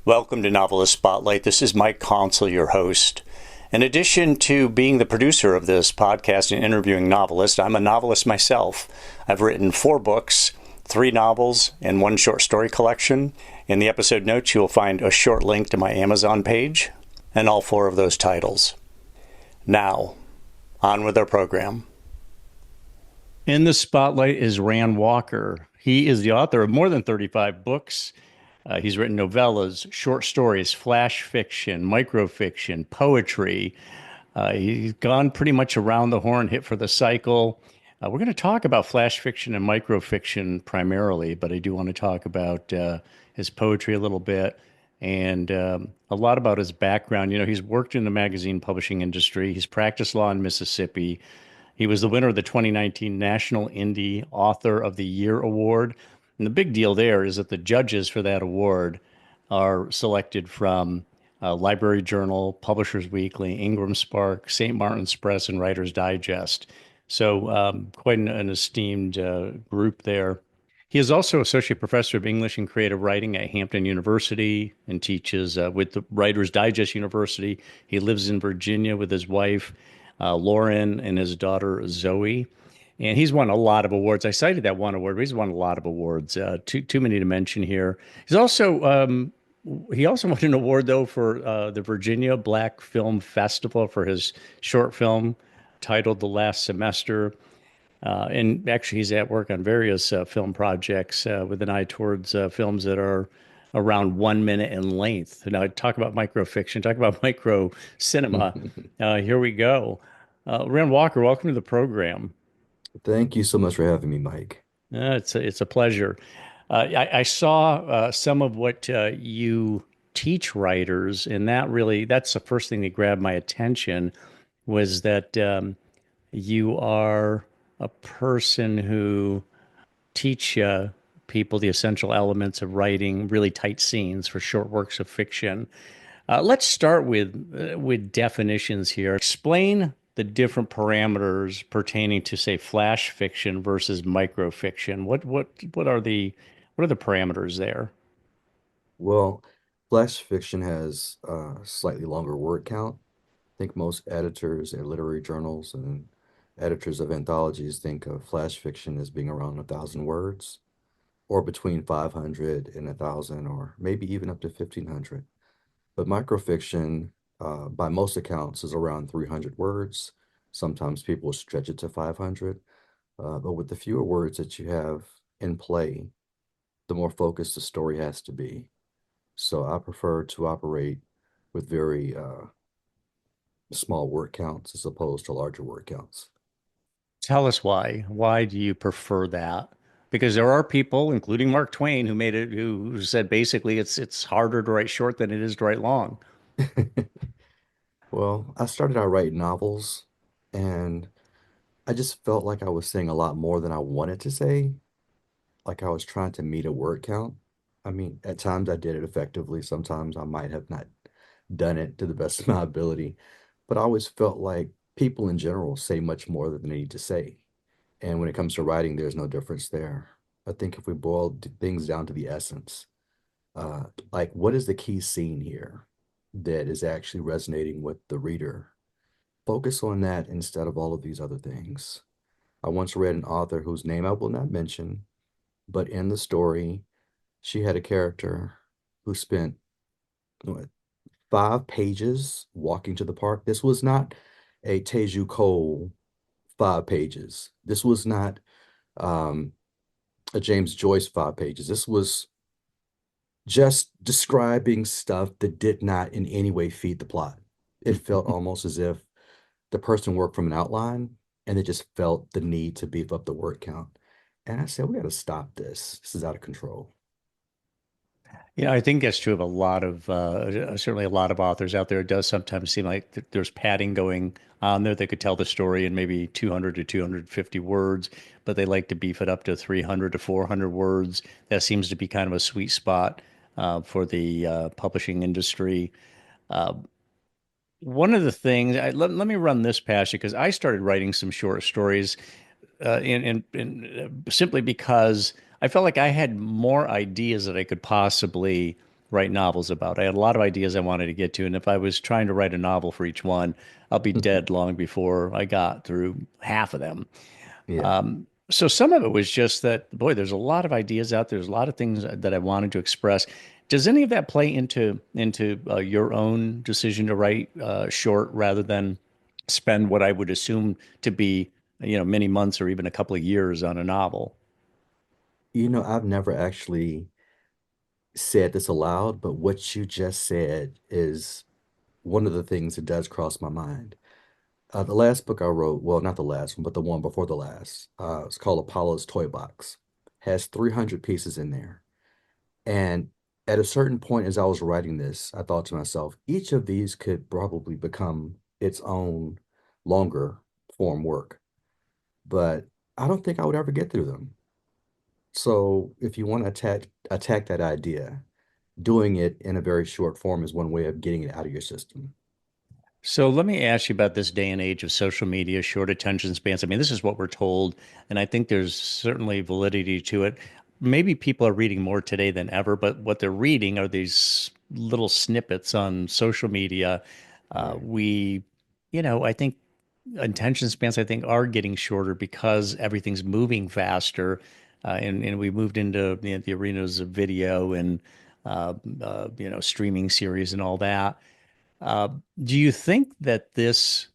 Welcome to Novelist Spotlight. This is Mike Consol, your host. In addition to being the producer of this podcast and interviewing novelists, I'm a novelist myself. I've written 4 books, 3 novels, and 1 short story collection. In the episode notes, you'll find a short link to my Amazon page and all 4 of those titles. Now, on with our program. In the spotlight is Rand Walker. He is the author of more than 35 books. He's written novellas, short stories, flash fiction, microfiction, poetry. He's gone pretty much around the horn, hit for the cycle. We're going to talk about flash fiction and microfiction primarily, but I do want to talk about his poetry a little bit and a lot about his background. You know, he's worked in the magazine publishing industry. He's practiced law in Mississippi. He was the winner of the 2019 National Indie Author of the Year Award. And the big deal there is that the judges for that award are selected from Library Journal, Publishers Weekly, Ingram Spark, St. Martin's Press, and Writer's Digest. So quite an esteemed group there. He is also Associate Professor of English and Creative Writing at Hampton University and teaches with the Writer's Digest University. He lives in Virginia with his wife, Lauren, and his daughter, Zoe. And he's won a lot of awards. I cited that one award, but he's won a lot of awards. Too many to mention here. He also won an award though for the Virginia Black Film Festival for his short film titled "The Last Semester." And actually, he's at work on various film projects with an eye towards films that are around 1 minute in length. Now, talk about microfiction, talk about micro cinema. Here we go. Rand Walker, welcome to the program. Thank you so much for having me, Mike. It's a pleasure. I saw some of what you teach writers, and that's the first thing that grabbed my attention was that you are a person who teach people the essential elements of writing really tight scenes for short works of fiction. Let's start with definitions here. Explain the different parameters pertaining to, say, flash fiction versus microfiction. What are the parameters there? Well, flash fiction has a slightly longer word count. I think most editors at literary journals and editors of anthologies think of flash fiction as being around 1,000 words, or between 500 and 1,000, or maybe even up to 1,500. But microfiction, by most accounts, is around 300 words. Sometimes people stretch it to 500. But with the fewer words that you have in play, the more focused the story has to be. So I prefer to operate with very small word counts as opposed to larger word counts. Tell us why. Why do you prefer that? Because there are people, including Mark Twain, who said basically it's harder to write short than it is to write long. Well, I started out writing novels, and I just felt like I was saying a lot more than I wanted to say. Like I was trying to meet a word count. I mean, at times I did it effectively. Sometimes I might have not done it to the best of my ability. But I always felt like people in general say much more than they need to say. And when it comes to writing, there's no difference there. I think if we boil things down to the essence, like what is the key scene here that is actually resonating with the reader? Focus on that instead of all of these other things. I once read an author whose name I will not mention, but in the story, she had a character who spent what, 5 pages walking to the park. This was not a Teju Cole 5 pages. This was not um, a James Joyce 5 pages. This was just describing stuff that did not in any way feed the plot. It felt almost as if the person worked from an outline and they just felt the need to beef up the word count. And I said, we got to stop this. This is out of control. Yeah, I think that's true of a lot of certainly a lot of authors out there. It does sometimes seem like there's padding going on there. They could tell the story in maybe 200 to 250 words, but they like to beef it up to 300 to 400 words. That seems to be kind of a sweet spot for the publishing industry. Uh, One of the things, let me run this past you because I started writing some short stories simply because I felt like I had more ideas that I could possibly write novels about. I had a lot of ideas I wanted to get to, and if I was trying to write a novel for each one, I'll be dead long before I got through half of them. Yeah. So some of it was just that, boy, there's a lot of ideas out there. There's a lot of things that I wanted to express. Does any of that play into your own decision to write short rather than spend what I would assume to be, many months or even a couple of years on a novel? I've never actually said this aloud, but what you just said is one of the things that does cross my mind. The last book I wrote, well, not the last one, but the one before the last, it's called Apollo's Toy Box, has 300 pieces in there. And at a certain point, as I was writing this, I thought to myself, each of these could probably become its own longer form work, but I don't think I would ever get through them. So if you want to attack that idea, doing it in a very short form is one way of getting it out of your system. So let me ask you about this day and age of social media, short attention spans. I mean, this is what we're told, and I think there's certainly validity to it. Maybe people are reading more today than ever, but what they're reading are these little snippets on social media. Right. I think attention spans, I think, are getting shorter because everything's moving faster, and we moved into the arenas of video and streaming series and all that. Uh, do you think that this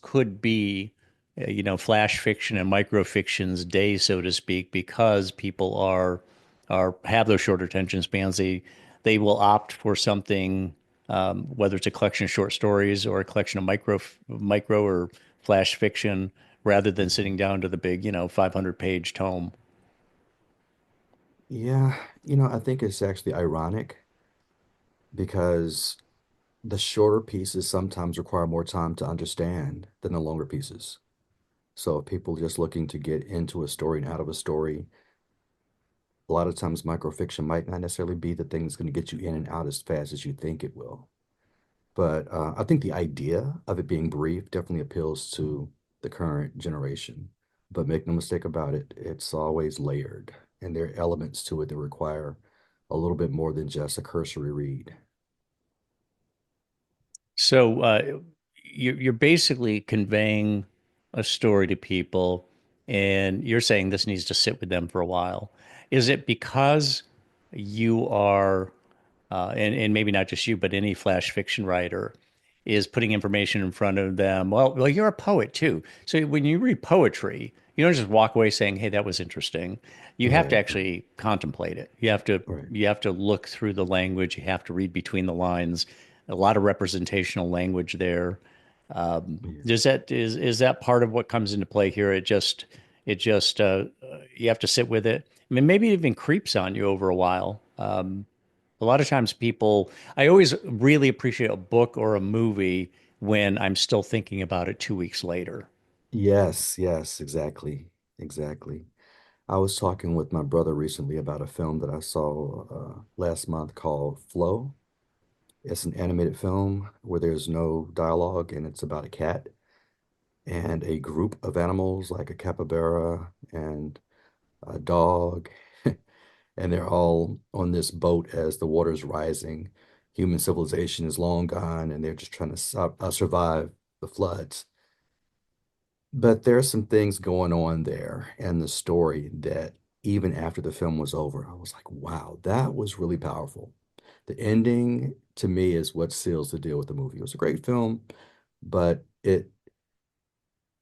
could be, flash fiction and microfiction's day, so to speak, because people are have those short attention spans? They will opt for something, whether it's a collection of short stories or a collection of micro or flash fiction, rather than Mhm. sitting down to the big, 500-page tome. Yeah, I think it's actually ironic because the shorter pieces sometimes require more time to understand than the longer pieces. So if people just looking to get into a story and out of a story, a lot of times microfiction might not necessarily be the thing that's going to get you in and out as fast as you think it will. But I think the idea of it being brief definitely appeals to the current generation. But make no mistake about it, it's always layered, and there are elements to it that require a little bit more than just a cursory read. So you're basically conveying a story to people, and you're saying this needs to sit with them for a while. Is it because you are, and maybe not just you, but any flash fiction writer is putting information in front of them? Well, you're a poet too. So when you read poetry, you don't just walk away saying, "Hey, that was interesting." You have to Right, right, actually contemplate it. You have to look through the language. You have to read between the lines. A lot of representational language there. yeah. Is that part of what comes into play here? It just you have to sit with it. I mean, maybe it even creeps on you over a while. A lot of times I always really appreciate a book or a movie when I'm still thinking about it 2 weeks later. Yes, yes, exactly, exactly. I was talking with my brother recently about a film that I saw last month called Flow. It's an animated film where there's no dialogue, and it's about a cat and a group of animals like a capybara and a dog, and they're all on this boat as the water's rising. Human civilization is long gone, and they're just trying to survive the floods. But there's some things going on there in the story that even after the film was over, I was like, wow, that was really powerful. The ending to me is what seals the deal with the movie. It was a great film, but it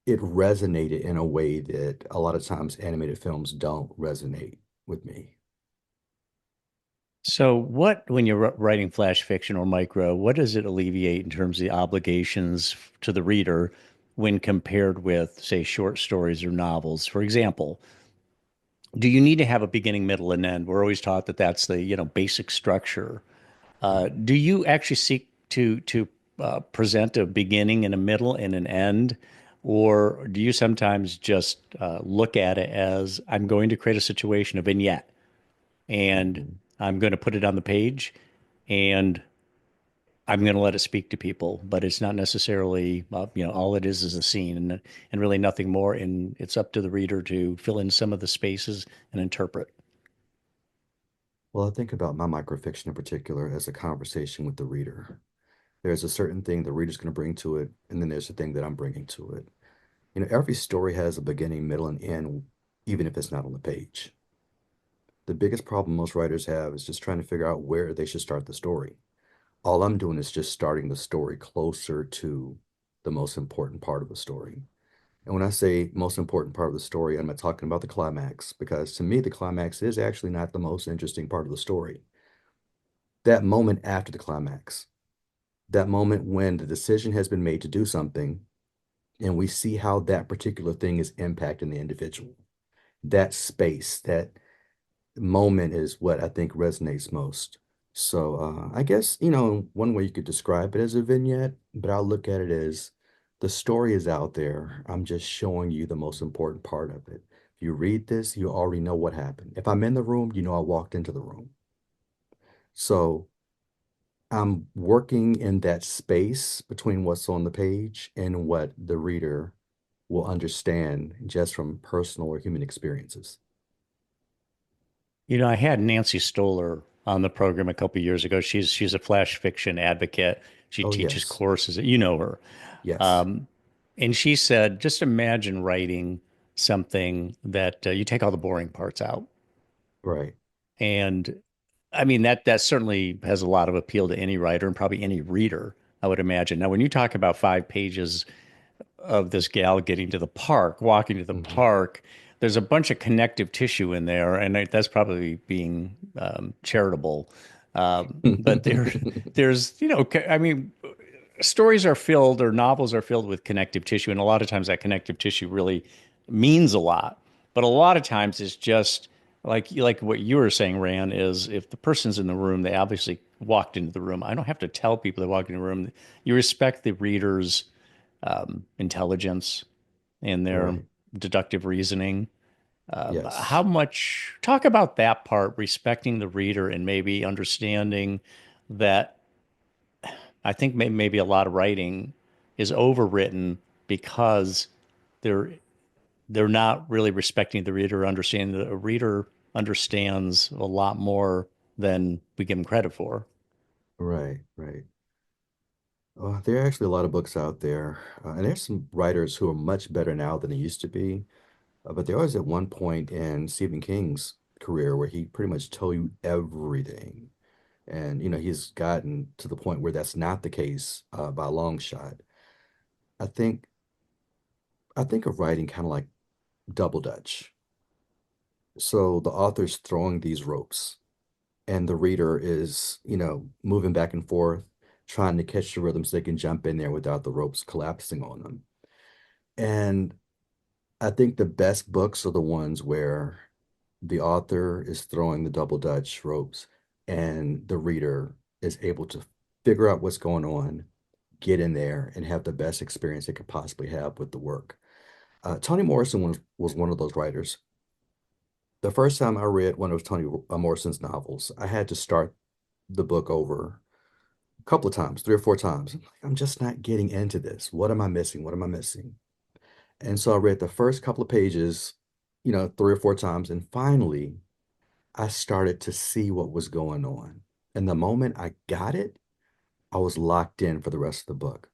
resonated in a way that a lot of times animated films don't resonate with me. So, when you're writing flash fiction or micro, what does it alleviate in terms of the obligations to the reader when compared with, say, short stories or novels? For example, do you need to have a beginning, middle, and end? We're always taught that that's the, basic structure. Right. Do you actually seek to present a beginning and a middle and an end, or do you sometimes just look at it as I'm going to create a situation, a vignette, and Mhm. I'm going to put it on the page, and I'm going to let it speak to people, but it's not necessarily, all it is a scene, and really nothing more. And it's up to the reader to fill in some of the spaces and interpret. Well, I think about my microfiction in particular as a conversation with the reader. There's a certain thing the reader's going to bring to it, and then there's the thing that I'm bringing to it. Every story has a beginning, middle, and end, even if it's not on the page. The biggest problem most writers have is just trying to figure out where they should start the story. All I'm doing is just starting the story closer to the most important part of the story. And when I say most important part of the story, I'm not talking about the climax, because to me, the climax is actually not the most interesting part of the story. That moment after the climax, that moment when the decision has been made to do something, and we see how that particular thing is impacting the individual. That space, that moment is what I think resonates most. So I guess, one way you could describe it as a vignette, but I'll look at it as the story is out there. I'm just showing you the most important part of it. If you read this, you already know what happened. If I'm in the room, you know I walked into the room. So I'm working in that space between what's on the page and what the reader will understand just from personal or human experiences. I had Nancy Stoller on the program a couple of years ago. She's a flash fiction advocate. She Oh, teaches yes. courses. You know her. Yes. Um, and she said, just imagine writing something that you take all the boring parts out. Right. And I mean, that certainly has a lot of appeal to any writer and probably any reader, I would imagine. Now, when you talk about 5 pages of this gal getting to the park, walking to the Hmm. park, there's a bunch of connective tissue in there, and that's probably being charitable. But there's, I mean, stories are filled or novels are filled with connective tissue, and a lot of times that connective tissue really means a lot. But a lot of times it's just like what you were saying, Ran, is if the person's in the room, they obviously walked into the room. I don't have to tell people they walked in the room. You respect the reader's intelligence and their Right. deductive reasoning. How Yes. much talk about that part, respecting the reader and maybe understanding that I think maybe a lot of writing is overwritten because they're they're not really respecting the reader, understanding that a reader understands a lot more than we give them credit for. Right. Right. There are actually a lot of books out there, and there's some writers who are much better now than they used to be. But there was at one point in Stephen King's career where he pretty much told you everything. And, he's gotten to the point where that's not the case by a long shot. I think I think of writing kind of like double dutch. So the author's throwing these ropes and the reader is, moving back and forth, trying to catch the rhythm so they can jump in there without the ropes collapsing on them. And I think the best books are the ones where the author is throwing the double dutch ropes and the reader is able to figure out what's going on, get in there, and have the best experience they could possibly have with the work. Toni Morrison was one of those writers. The first time I read one of Toni Morrison's novels, I had to start the book over a couple of times, 3 or 4 times. I'm like, I'm just not getting into this. What am I missing? What am I missing? And so I read the first couple of pages, 3 or 4 times, and finally I started to see what was going on. And the moment I got it, I was locked in for the rest of the book.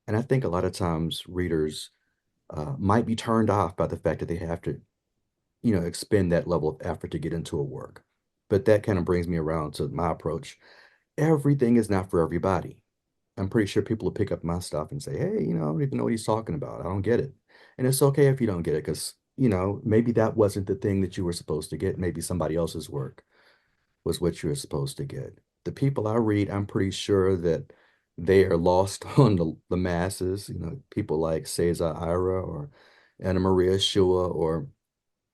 And I think a lot of times readers might be turned off by the fact that they have to, expend that level of effort to get into a work. But that kind of brings me around to my approach. Everything is not for everybody. I'm pretty sure people will pick up my stuff and say, hey, I don't even know what he's talking about. I don't get it. And it's okay if you don't get it because, maybe that wasn't the thing that you were supposed to get. Maybe somebody else's work was what you were supposed to get. The people I read, I'm pretty sure that they are lost on the masses, people like Cesar Ira or Anna Maria Shua or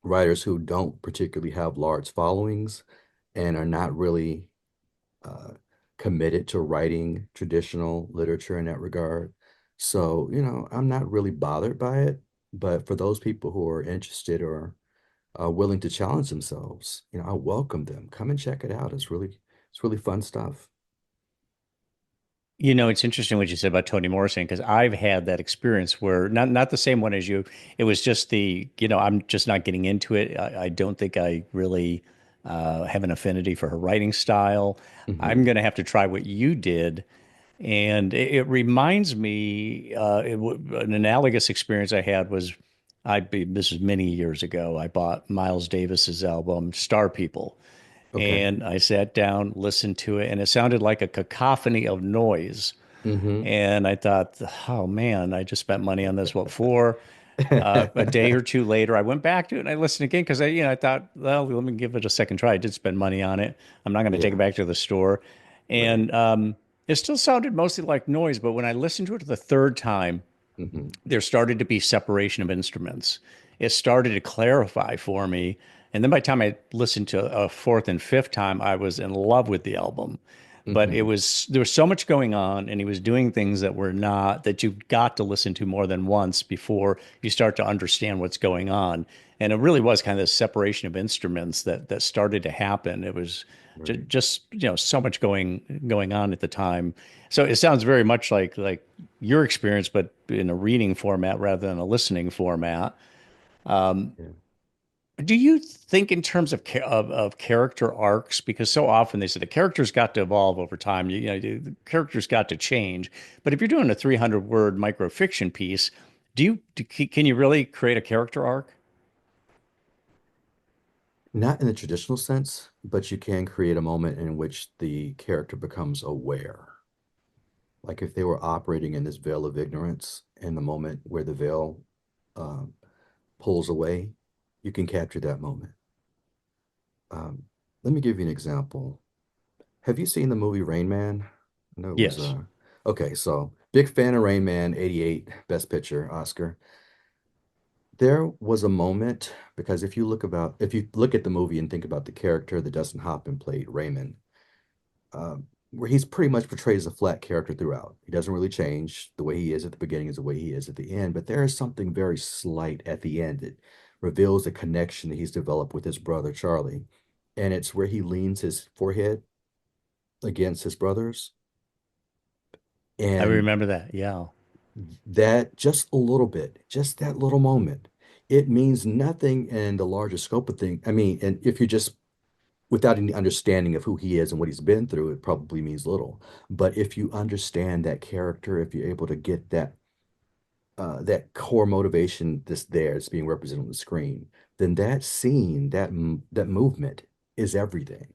writers who don't particularly have large followings and are not really uh, committed to writing traditional literature in that regard. So, I'm not really bothered by it. But for those people who are interested or willing to challenge themselves, I welcome them. Come and check it out. It's really fun stuff. It's interesting what you said about Toni Morrison because I've had that experience where not the same one as you. It was just I'm just not getting into it. I don't think I really have an affinity for her writing style. I'm Hmm. going to have to try what you did. And it reminds me, an analogous experience I had was, this is many years ago. I bought Miles Davis's album, Star People, Okay. and I sat down, listened to it, and it sounded like a cacophony of noise. Hmm. And I thought, oh man, I just spent money on this. What for? A day or two later, I went back to it and I listened again because I thought, well, let me give it a second try. I did spend money on it. I'm not going to take it Yeah. back to the store, Right. and it still sounded mostly like noise. But when I listened to it the third time, Hmm. there started to be separation of instruments. It started to clarify for me. And then by the time I listened to a fourth and fifth time, I was in love with the album. But Hmm. there was so much going on, and he was doing things that were not, that you've got to listen to more than once before you start to understand what's going on. And it really was kind of this separation of instruments that started to happen. It was Right. just, so much going on at the time. So it sounds very much like your experience, but in a reading format rather than a listening format. Yeah. Do you think in terms of character arcs? Because so often they say the characters got to evolve over time. The characters got to change. But if you're doing a 300 word microfiction piece, can you really create a character arc? Not in the traditional sense, but you can create a moment in which the character becomes aware. Like if they were operating in this veil of ignorance, in the moment where the veil um, pulls away, you can capture that moment. Um, Let me give you an example. Have you seen the movie Rain Man? I know it was Yes. okay, so big fan of Rain Man, 88, Best Picture, Oscar. There was a moment because if you look at the movie and think about the character that Dustin Hoffman played, Raymond, where he's pretty much portrayed as a flat character throughout. He doesn't really change. The way he is at the beginning is the way he is at the end, but there is something very slight at the end that reveals the connection that he's developed with his brother Charlie. And it's where he leans his forehead against his brother's. I And remember that. Yeah. that just a little bit, just that little moment, it means nothing in the larger scope of things. I mean, and if you're just without any understanding of who he is and what he's been through, it probably means little. But if you understand that character, if you're able to get that core motivation that's there, it's being represented on the screen, then that scene, that movement is everything.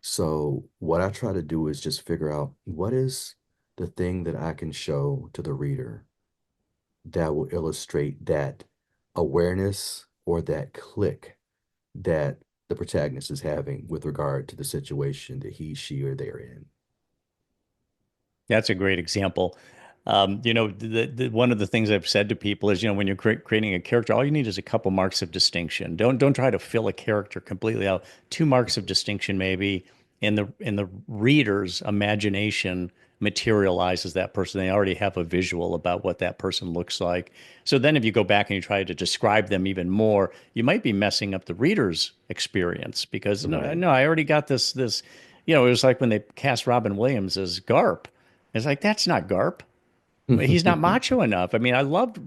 So what I try to do is just figure out what is the thing that I can show to the reader that will illustrate that awareness or that click that the protagonist is having with regard to the situation that he, she, or they're in. That's a great example. One of the things I've said to people is, when you're creating a character, all you need is a couple marks of distinction. Don't try to fill a character completely out. Two marks of distinction, maybe, in the reader's imagination materializes that person. They already have a visual about what that person looks like. So then, if you go back and you try to describe them even more, you might be messing up the reader's experience because Right. no, I already got this. It was like when they cast Robin Williams as Garp. It's like that's not Garp. He's not macho enough. I mean, I loved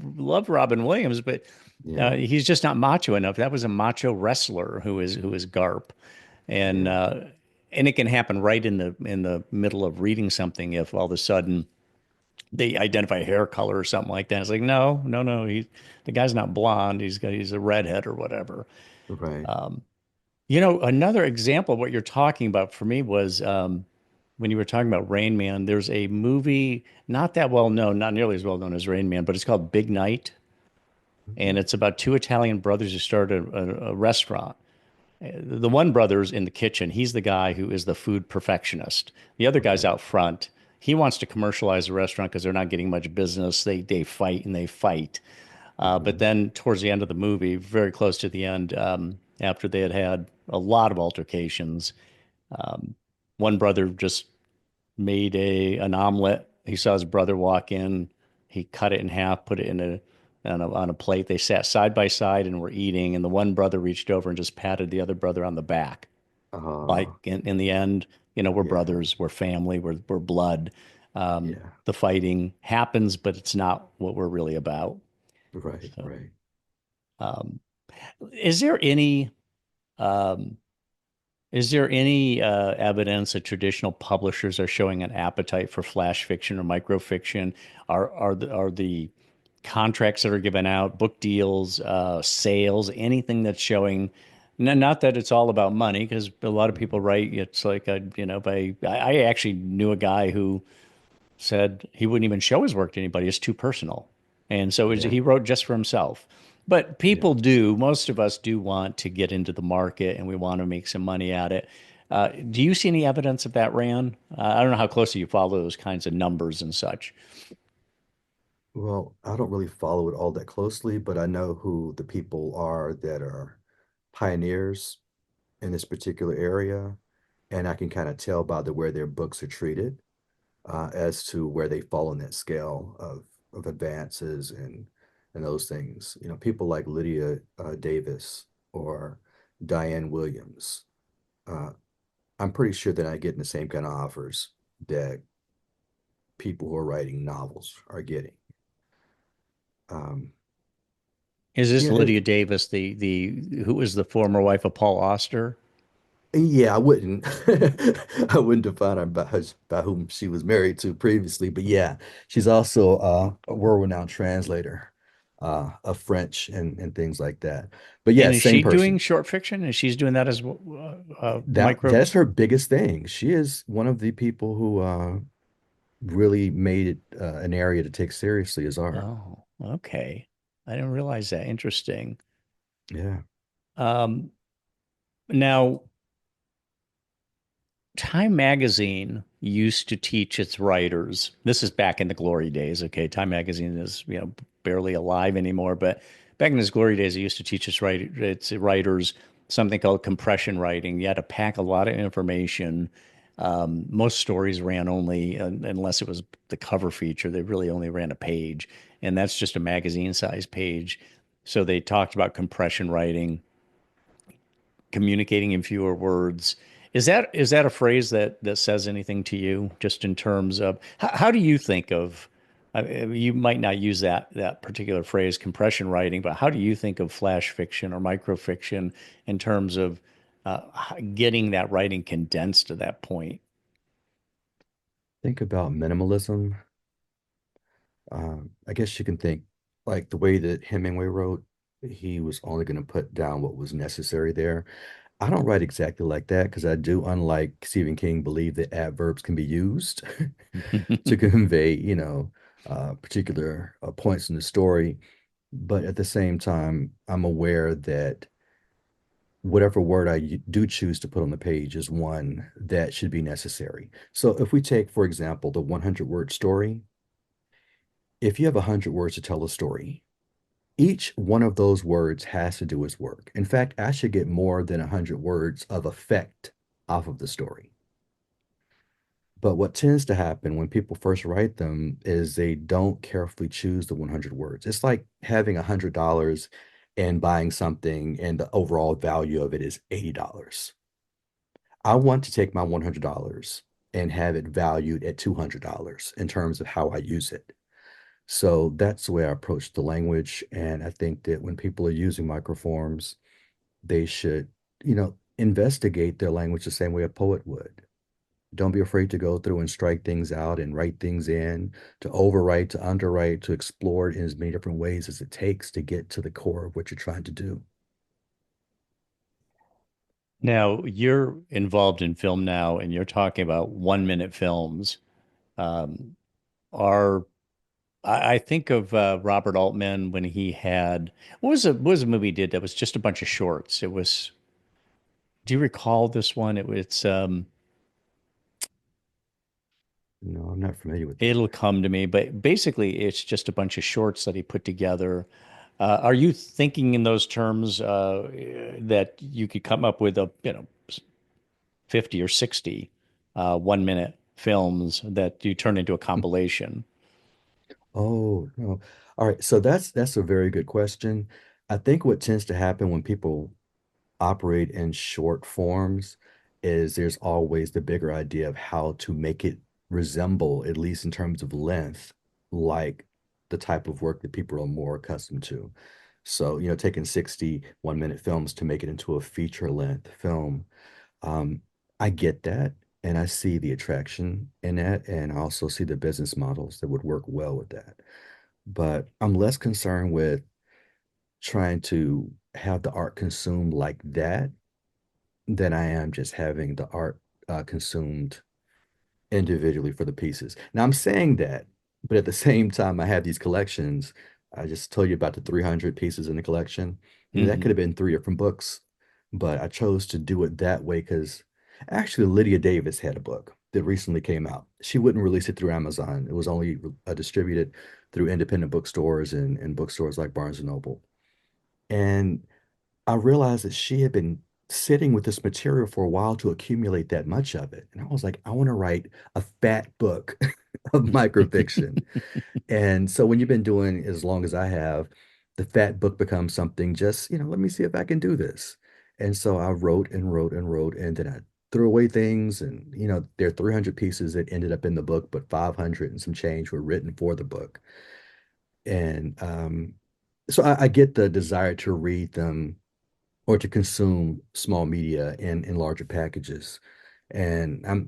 Robin Williams, but Yeah. he's just not macho enough. That was a macho wrestler who is Garp, and Yeah. uh, and it can happen right in the middle of reading something if all of a sudden they identify hair color or something like that. It's like no, no, no. The guy's not blonde. He's a redhead or whatever. Right. Another example of what you're talking about for me was when you were talking about Rain Man. There's a movie not that well known, not nearly as well known as Rain Man, but it's called Big Night, and Mhm. it's about two Italian brothers who start a restaurant. The one brother's in the kitchen. He's the guy who is the food perfectionist. The other guy's Okay. out front. He wants to commercialize the restaurant because they're not getting much business. They fight and they fight. But Hmm. then towards the end of the movie, very close to the end, after they had had a lot of altercations, one brother just made an omelet. He saw his brother walk in. He cut it in half, put it on a plate. They sat side by side and were eating. And the one brother reached over and just patted the other brother on the back. Like Uh, in the end, we're yeah. brothers, we're family, we're blood. Yeah. The fighting happens, but it's not what we're really about. Right. So, Right. um, is there any? Um, Is there any evidence that traditional publishers are showing an appetite for flash fiction or microfiction? Are the contracts that are given out, book deals, sales, anything that's showing? Not that it's all about money, because a lot of people Mhm. write. It's like I actually knew a guy who said he wouldn't even show his work to anybody. It's too personal. And so Yeah, he wrote just for himself. But yeah. people do, most of us do want to get into the market and we want to make some money at it. Do you see any evidence of that, Rand? I don't know how closely you follow those kinds of numbers and such. Well, I don't really follow it all that closely, but I know who the people are that are pioneers in this particular area, and I can kind of tell by the way their books are treated as to where they fall on that scale of advances and those things. You know, people like Lydia Davis or Diane Williams. Uh, I'm pretty sure they're not getting the same kind of offers that people who are writing novels are getting. Um, Is this yeah, there, Lydia Davis, the who was the former wife of Paul Auster? yeah, I wouldn't, I wouldn't define her by whom she was married to previously, but yeah, she's also a world-renowned translator of French and things like that. But yeah, And is same she doing person. short fiction? And she's doing that as micro? That's her biggest thing. She is one of the people who really made it an area to take seriously as art. Oh, okay. I didn't realize that. Interesting. Yeah. Um, Now, Time Magazine used to teach its writers. This is back in the glory days. Okay, Time Magazine is barely alive anymore, but back in its glory days, it used to teach its writers something called compression writing. You had to pack a lot of information. Most stories ran only, unless it was the cover feature, they really only ran a page, and that's just a magazine size page. So they talked about compression writing, communicating in fewer words. Is that a phrase that says anything to you, just in terms of how do you think of? You might not use that particular phrase, compression writing, but how do you think of flash fiction or microfiction in terms of getting that writing condensed to that point? Think about minimalism. I guess you can think like the way that Hemingway wrote, he was only going to put down what was necessary there. I don't write exactly like that because I do, unlike Stephen King, believe that adverbs can be used to convey, particular points in the story. But at the same time, I'm aware that whatever word I do choose to put on the page is one that should be necessary. So if we take, for example, the 100-word story, if you have 100 words to tell a story, each one of those words has to do its work. In fact, I should get more than 100 words of effect off of the story. But what tends to happen when people first write them is they don't carefully choose the 100 words. It's like having $100 and buying something, and the overall value of it is $80. I want to take my $100 and have it valued at $200 in terms of how I use it. So that's the way I approach the language. And I think that when people are using microforms, they should, investigate their language the same way a poet would. Don't be afraid to go through and strike things out and write things in, to overwrite, to underwrite, to explore it in as many different ways as it takes to get to the core of what you're trying to do. Now, you're involved in film now, and you're talking about 1 minute films. Um, are I think of Robert Altman when he had what was a movie he did that was just a bunch of shorts. It was. Do you recall this one? It's No, I'm not familiar with that. it'll come to me, but basically it's just a bunch of shorts that he put together. Are you thinking in those terms that you could come up with 50 or 60 1 minute films that you turn into a compilation? Oh, no. All right. So that's a very good question. I think what tends to happen when people operate in short forms is there's always the bigger idea of how to make it resemble, at least in terms of length, like the type of work that people are more accustomed to. So, taking 60 1-minute films to make it into a feature length film. Um, I get that, and I see the attraction in that, and I also see the business models that would work well with that. But I'm less concerned with trying to have the art consumed like that than I am just having the art consumed individually for the pieces. Now I'm saying that, but at the same time, I have these collections. I just told you about the 300 pieces in the collection. That Hmm. could have been three different books, but I chose to do it that way because actually Lydia Davis had a book that recently came out. She wouldn't release it through Amazon. It was only distributed through independent bookstores and bookstores like Barnes and Noble. And I realized that she had been sitting with this material for a while to accumulate that much of it. And I was like, I want to write a fat book of microfiction. And so when you've been doing as long as I have, the fat book becomes something just, let me see if I can do this. And so I wrote and wrote and wrote, and then I threw away things. And, there are 300 pieces that ended up in the book, but 500 and some change were written for the book. And so I get the desire to read them or to consume small media in larger packages. And I'm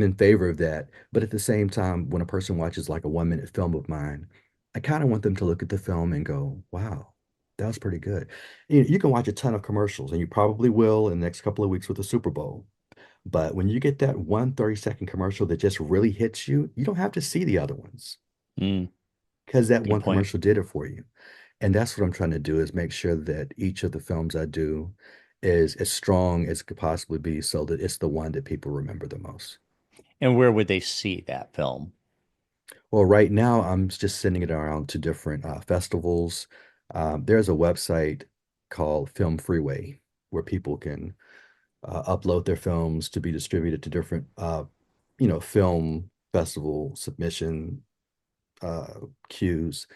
in favor of that. But at the same time, when a person watches like a 1 minute film of mine, I kind of want them to look at the film and go, wow, that was pretty good. You can watch a ton of commercials, and you probably will in the next couple of weeks with the Super Bowl. But when you get that one 30-second commercial that just really hits you, you don't have to see the other ones Mm, because that good one point. commercial did it for you. And that's what I'm trying to do is make sure that each of the films I do is as strong as it could possibly be so that it's the one that people remember the most. And where would they see that film? Well, right now I'm just sending it around to different festivals. There's a website called Film Freeway where people can upload their films to be distributed to different, film festival submission uh, queues.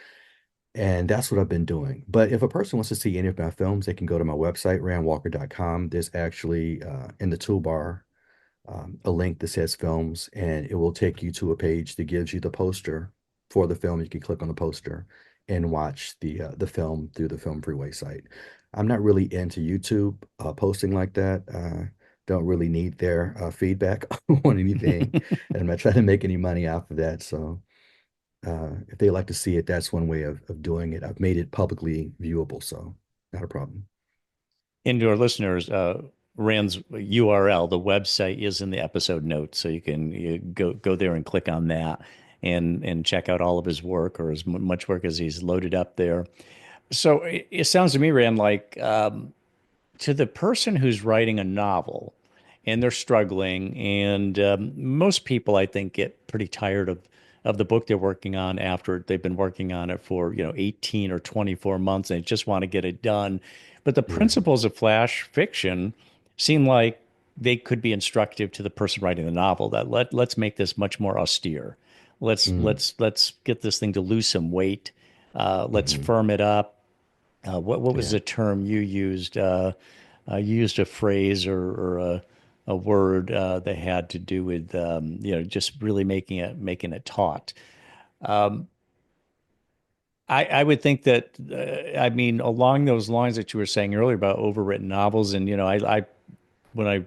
And that's what I've been doing. But if a person wants to see any of my films, they can go to my website, randwalker.com. There's actually in the toolbar a link that says films, and it will take you to a page that gives you the poster for the film. You can click on the poster and watch the film through the Film Freeway site. I'm not really into YouTube posting like that. Don't really need their feedback on anything, and I'm not trying to make any money off of that. So if they like to see it, that's one way of doing it. I've made it publicly viewable, so not a problem. And to our listeners, Rand's URL, the website is in the episode notes, so you go there and click on that and check out all of his work or as much work as he's loaded up there. So it sounds to me, Rand, like to the person who's writing a novel and they're struggling, and most people, I think, get pretty tired of the book they're working on after they've been working on it for 18 or 24 months and they just want to get it done. But the Right. principles of flash fiction seem like they could be instructive to the person writing the novel that let's make this much more austere. Let's Mm, let's let's get this thing to lose some weight. Let's hmm. firm it up. What was Yeah. the term you used? You used a phrase or a word that had to do with just really making it taut. Um, I would think that I mean along those lines that you were saying earlier about overwritten novels, and I when I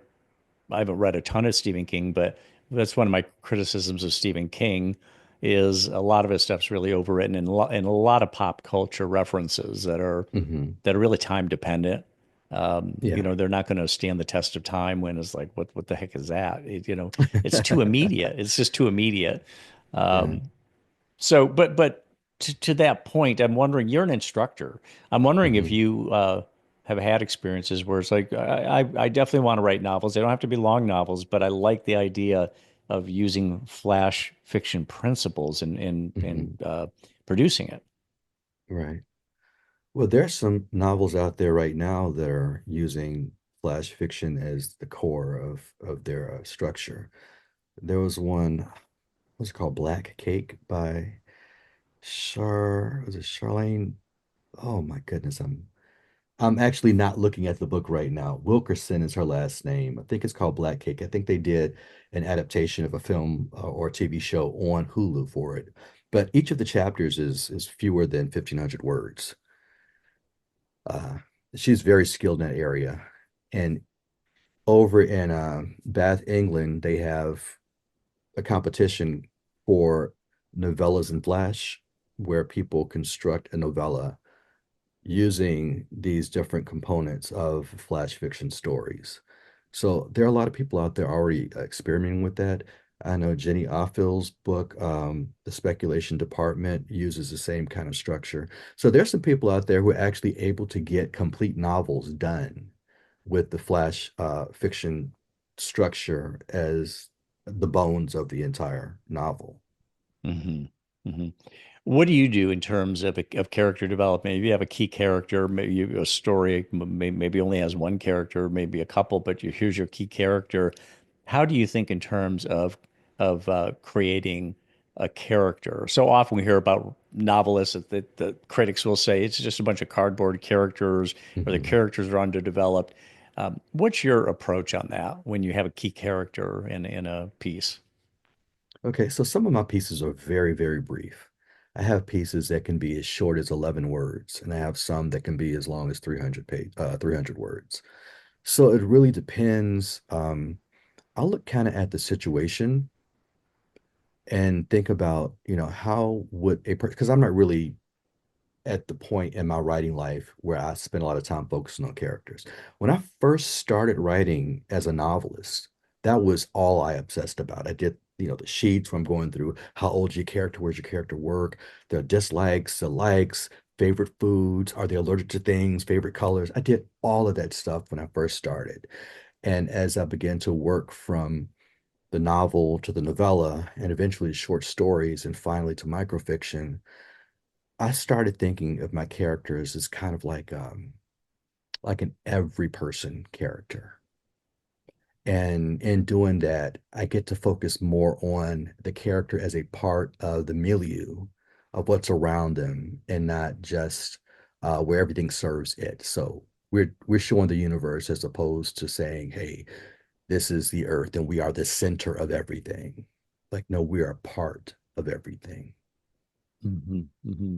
haven't read a ton of Stephen King, but that's one of my criticisms of Stephen King is a lot of his stuff's really overwritten and a lot of pop culture references Hmm. that are really time dependent. Yeah. They're not going to stand the test of time when it's like, what the heck is that? It's too immediate. It's just too immediate. Yeah. So, but to that point, I'm wondering, you're an instructor. I'm wondering if Hmm. you have had experiences where it's like, I definitely want to write novels. They don't have to be long novels, but I like the idea of using flash fiction principles in Hmm. producing it. Right. Well, there's some novels out there right now that are using flash fiction as the core of their structure. There was one, what's it called? Black Cake by was it Charlene? Oh my goodness, I'm actually not looking at the book right now. Wilkerson is her last name. I think it's called Black Cake. I think they did an adaptation of a film or TV show on Hulu for it. But each of the chapters is fewer than 1,500 words. Uh, she's very skilled in that area. And over in Bath, England, they have a competition for novellas in Flash, where people construct a novella using these different components of flash fiction stories. So there are a lot of people out there already experimenting with that. I know Jenny Offill's book, The Speculation Department, uses the same kind of structure. So there's some people out there who are actually able to get complete novels done with the flash fiction structure as the bones of the entire novel. Hmm. Hmm. What do you do in terms of character development? If you have a key character, maybe a story maybe only has one character, maybe a couple, but here's your key character. How do you think in terms of creating a character? So often we hear about novelists that the critics will say it's just a bunch of cardboard characters, or the Mhm. characters are underdeveloped. What's your approach on that when you have a key character in a piece? Okay, so some of my pieces are very, very brief. I have pieces that can be as short as 11 words, and I have some that can be as long as 300 words. So it really depends. I'll look kind of at the situation and think about, how would a person, because I'm not really at the point in my writing life where I spend a lot of time focusing on characters. When I first started writing as a novelist, that was all I obsessed about. I did, the sheets where I'm going through how old your character, where's your character work, their dislikes, the likes, favorite foods, are they allergic to things, favorite colors. I did all of that stuff when I first started. And as I began to work from the novel to the novella and eventually short stories and finally to microfiction, I started thinking of my characters as kind of like an every person character. And in doing that, I get to focus more on the character as a part of the milieu of what's around them and not just where everything serves it. So we're showing the universe as opposed to saying, hey, this is the earth and we are the center of everything. Like, no, we are a part of everything. Hmm. Hmm.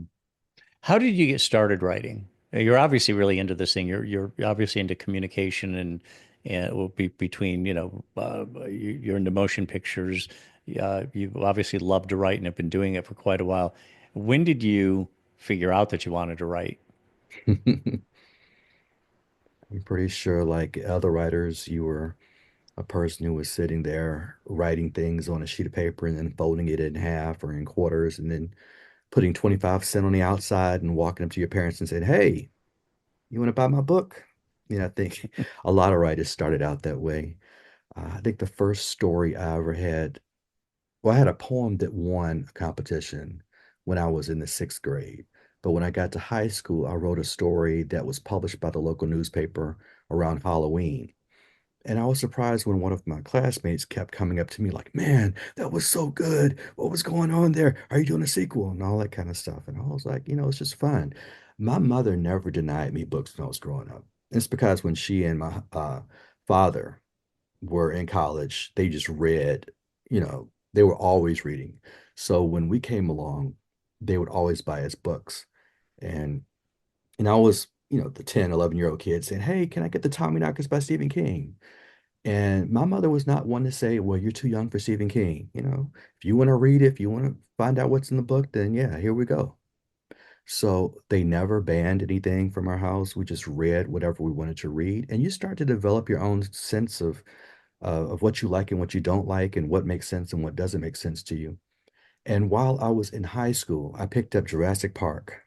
How did you get started writing? You're obviously really into this thing. You're obviously into communication and will be between, you're into motion pictures. You obviously love to write and have been doing it for quite a while. When did you figure out that you wanted to write? I'm pretty sure, like other writers, you were a person who was sitting there writing things on a sheet of paper and then folding it in half or in quarters and then putting 25 cents on the outside and walking up to your parents and saying, hey, you want to buy my book? I think a lot of writers started out that way. I think the first story I ever had, well, I had a poem that won a competition when I was in the sixth grade. But when I got to high school, I wrote a story that was published by the local newspaper around Halloween. And I was surprised when one of my classmates kept coming up to me like, man, that was so good. What was going on there? Are you doing a sequel? And all that kind of stuff. And I was like, it's just fun. My mother never denied me books when I was growing up. It's because when she and my father were in college, they just read, they were always reading. So when we came along, they would always buy us books. And I was, the 10, 11-year-old kid saying, hey, can I get the Tommyknockers by Stephen King? And my mother was not one to say, well, you're too young for Stephen King. If you want to read it, if you want to find out what's in the book, then yeah, here we go. So they never banned anything from our house. We just read whatever we wanted to read. And you start to develop your own sense of what you like and what you don't like and what makes sense and what doesn't make sense to you. And while I was in high school, I picked up Jurassic Park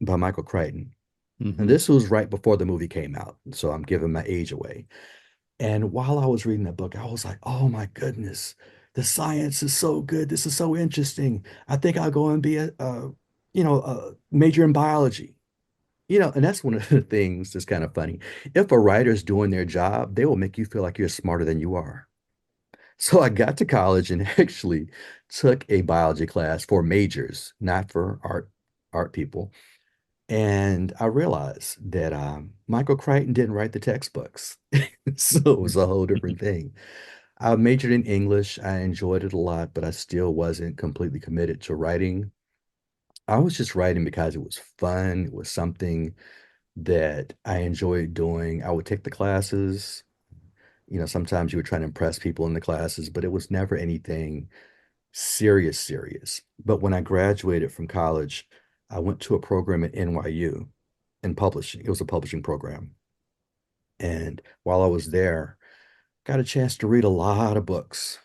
by Michael Crichton. And Hmm. this was right before the movie came out. So I'm giving my age away. And while I was reading that book, I was like, oh my goodness, the science is so good. This is so interesting. I think I'll go and be a major in biology. And that's one of the things that's kind of funny. If a writer's doing their job, they will make you feel like you're smarter than you are. So I got to college and actually took a biology class for majors, not for art people. And I realized that Michael Crichton didn't write the textbooks. So it was a whole different thing. I majored in English. I enjoyed it a lot, but I still wasn't completely committed to writing. I was just writing because it was fun. It was something that I enjoyed doing. I would take the classes. Sometimes you were trying to impress people in the classes, but it was never anything serious, serious. But when I graduated from college, I went to a program at NYU in publishing. It was a publishing program. And while I was there, got a chance to read a lot of books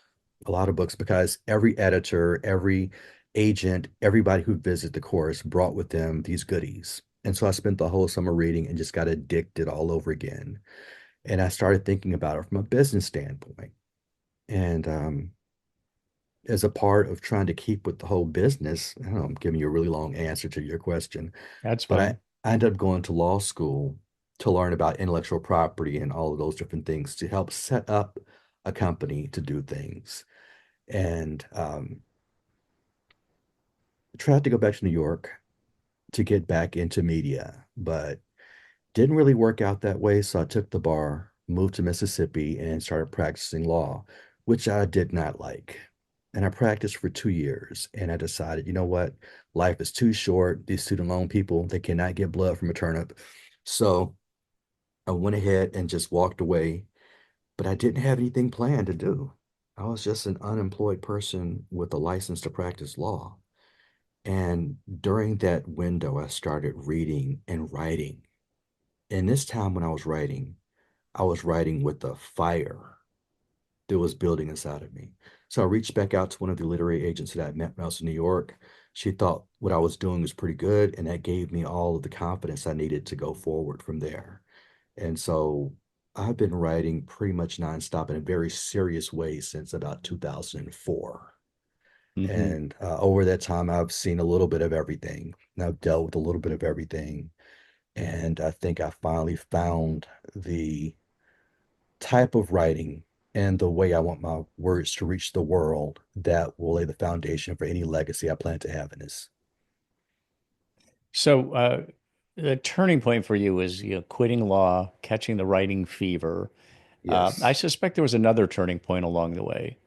because every editor, every agent, everybody who visited the course brought with them these goodies. And so I spent the whole summer reading and just got addicted all over again. And I started thinking about it from a business standpoint. And as a part of trying to keep with the whole business, I don't know, I'm giving you a really long answer to your question, That's but fine. I ended up going to law school to learn about intellectual property and all of those different things to help set up a company to do things. And tried to go back to New York to get back into media, but didn't really work out that way. So I took the bar, moved to Mississippi, and started practicing law, which I did not like. And I practiced for 2 years, and I decided, you know what? Life is too short. These student loan people, they cannot get blood from a turnip. So I went ahead and just walked away, but I didn't have anything planned to do. I was just an unemployed person with a license to practice law. And during that window, I started reading and writing. And this time when I was writing with a fire that was building inside of me. So I reached back out to one of the literary agents that I met when I was in New York. She thought what I was doing was pretty good, and that gave me all of the confidence I needed to go forward from there. And so I've been writing pretty much nonstop in a very serious way since about 2004. Hmm. And over that time, I've seen a little bit of everything. And I've dealt with a little bit of everything. And I think I finally found the type of writing and the way I want my words to reach the world that will lay the foundation for any legacy I plan to have in this. So, the turning point for you was, quitting law, catching the writing fever. I Yes. suspect there was another turning point along the way.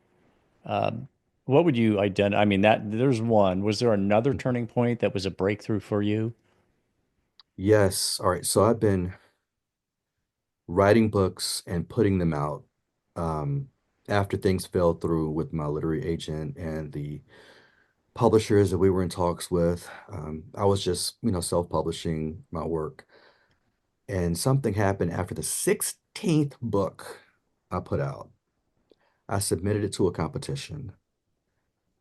Um, what would you identify? I mean, that there's one. Was there another turning point that was a breakthrough for you? Yes. All right. So I've been writing books and putting them out um, after things fell through with my literary agent and the publishers that we were in talks with. I was just, self-publishing my work. And something happened after the 16th book I put out. I submitted it to a competition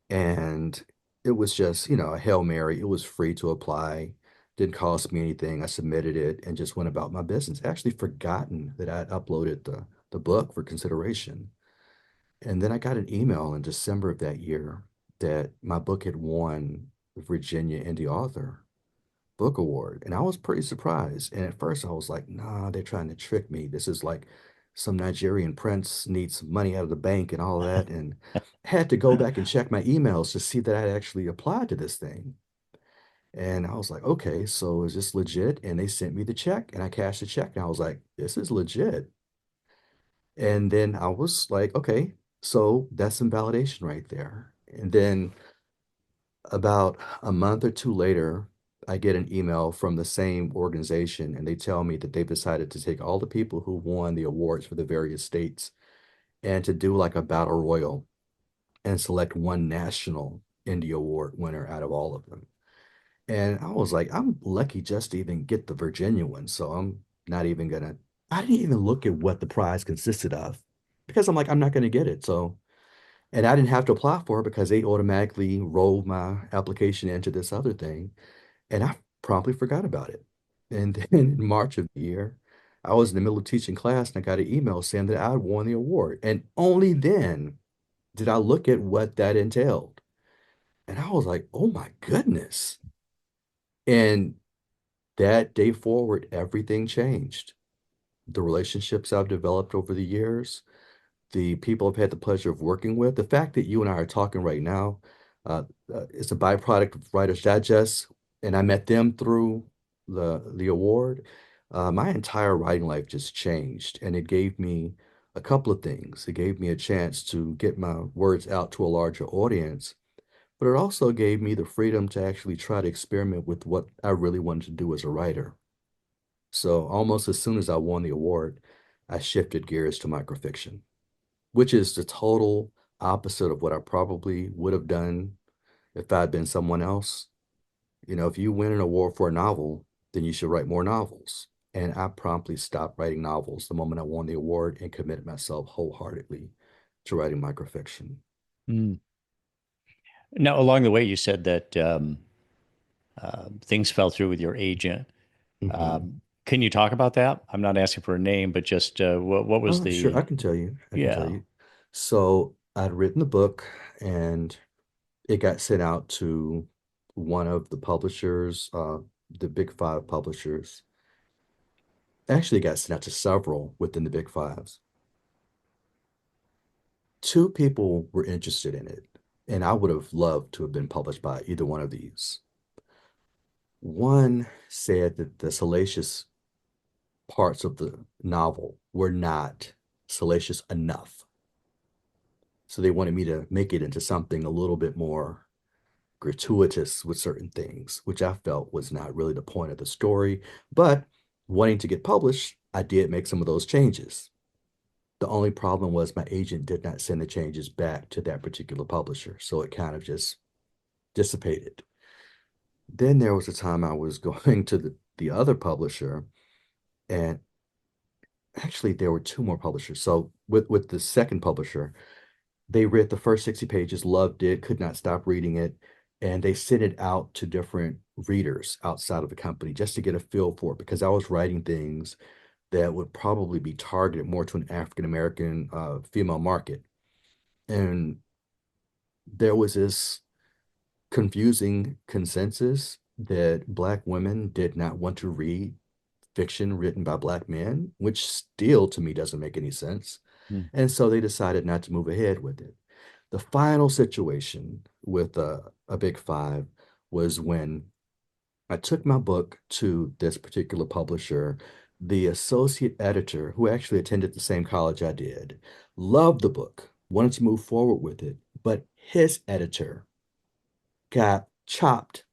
and it was just, a Hail Mary. It was free to apply, didn't cost me anything. I submitted it and just went about my business. Actually forgotten that I'd uploaded the book for consideration. And then I got an email in December of that year that my book had won the Virginia Indie Author Book Award. And I was pretty surprised. And at first I was like, nah, they're trying to trick me. This is like some Nigerian prince needs money out of the bank and all that. And had to go back and check my emails to see that I'd actually applied to this thing. And I was like, okay, so is this legit? And they sent me the check and I cashed the check. And I was like, this is legit. And then I was like, okay, so that's some validation right there. And then about a month or two later, I get an email from the same organization, and they tell me that they've decided to take all the people who won the awards for the various states and to do like a battle royal and select one national indie award winner out of all of them. And I was like, I'm lucky just to even get the Virginia one. So I'm not even gonna, I didn't even look at what the prize consisted of because I'm like, I'm not gonna get it. So and I didn't have to apply for it because they automatically rolled my application into this other thing. And I promptly forgot about it. And then in March of the year, I was in the middle of teaching class and I got an email saying that I won the award. And only then did I look at what that entailed. And I was like, oh my goodness. And that day forward, everything changed. The relationships I've developed over the years, the people I've had the pleasure of working with. The fact that you and I are talking right now, uh, it's a byproduct of Writer's Digest, and I met them through the award. My entire writing life just changed, and it gave me a couple of things. It gave me a chance to get my words out to a larger audience, but it also gave me the freedom to actually try to experiment with what I really wanted to do as a writer. So almost as soon as I won the award, I shifted gears to microfiction, which is the total opposite of what I probably would have done if I'd been someone else. If you win an award for a novel, then you should write more novels. And I promptly stopped writing novels the moment I won the award and committed myself wholeheartedly to writing microfiction. Mm. Now, along the way, you said that things fell through with your agent. Hmm. Can you talk about that? I'm not asking for a name, but just what was Oh, sure, I the, can tell you. I can tell yeah. you. So I'd written the book and it got sent out to one of the publishers, the big five publishers. Actually, it got sent out to several within the big fives. Two people were interested in it, and I would have loved to have been published by either one of these. One said that the salacious parts of the novel were not salacious enough. So they wanted me to make it into something a little bit more gratuitous with certain things, which I felt was not really the point of the story. But wanting to get published, I did make some of those changes. The only problem was my agent did not send the changes back to that particular publisher. So it kind of just dissipated. Then there was a time I was going to the other publisher, and actually there were two more publishers. So with the second publisher, they read the first 60 pages, loved it, could not stop reading it, and they sent it out to different readers outside of the company just to get a feel for it because I was writing things that would probably be targeted more to an African American female market. And there was this confusing consensus that Black women did not want to read fiction written by Black men, which still to me doesn't make any sense. Mm. And so they decided not to move ahead with it. The final situation with a big five was when I took my book to this particular publisher. The associate editor, who actually attended the same college I did, loved the book, wanted to move forward with it, but his editor got chopped,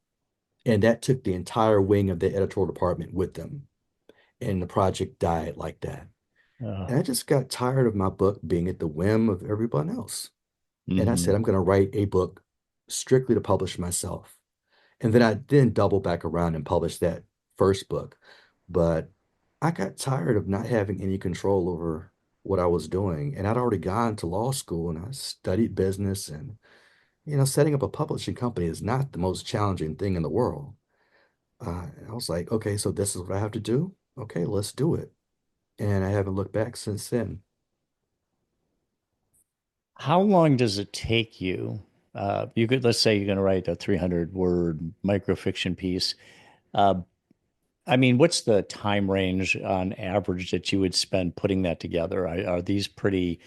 and that took the entire wing of the editorial department with them. And the project died like that. And I just got tired of my book being at the whim of everyone else. And I said, Hmm. I'm going to write a book strictly to publish myself. And then I then double back around and publish that first book. But I got tired of not having any control over what I was doing. And I'd already gone to law school and I studied business. And, setting up a publishing company is not the most challenging thing in the world. I was like, okay, so this is what I have to do. Okay, let's do it. And I haven't looked back since then. How long does it take you? You could, let's say you're going to write a 300 word microfiction piece. Uh, I mean, what's the time range on average that you would spend putting that together? Are these pretty,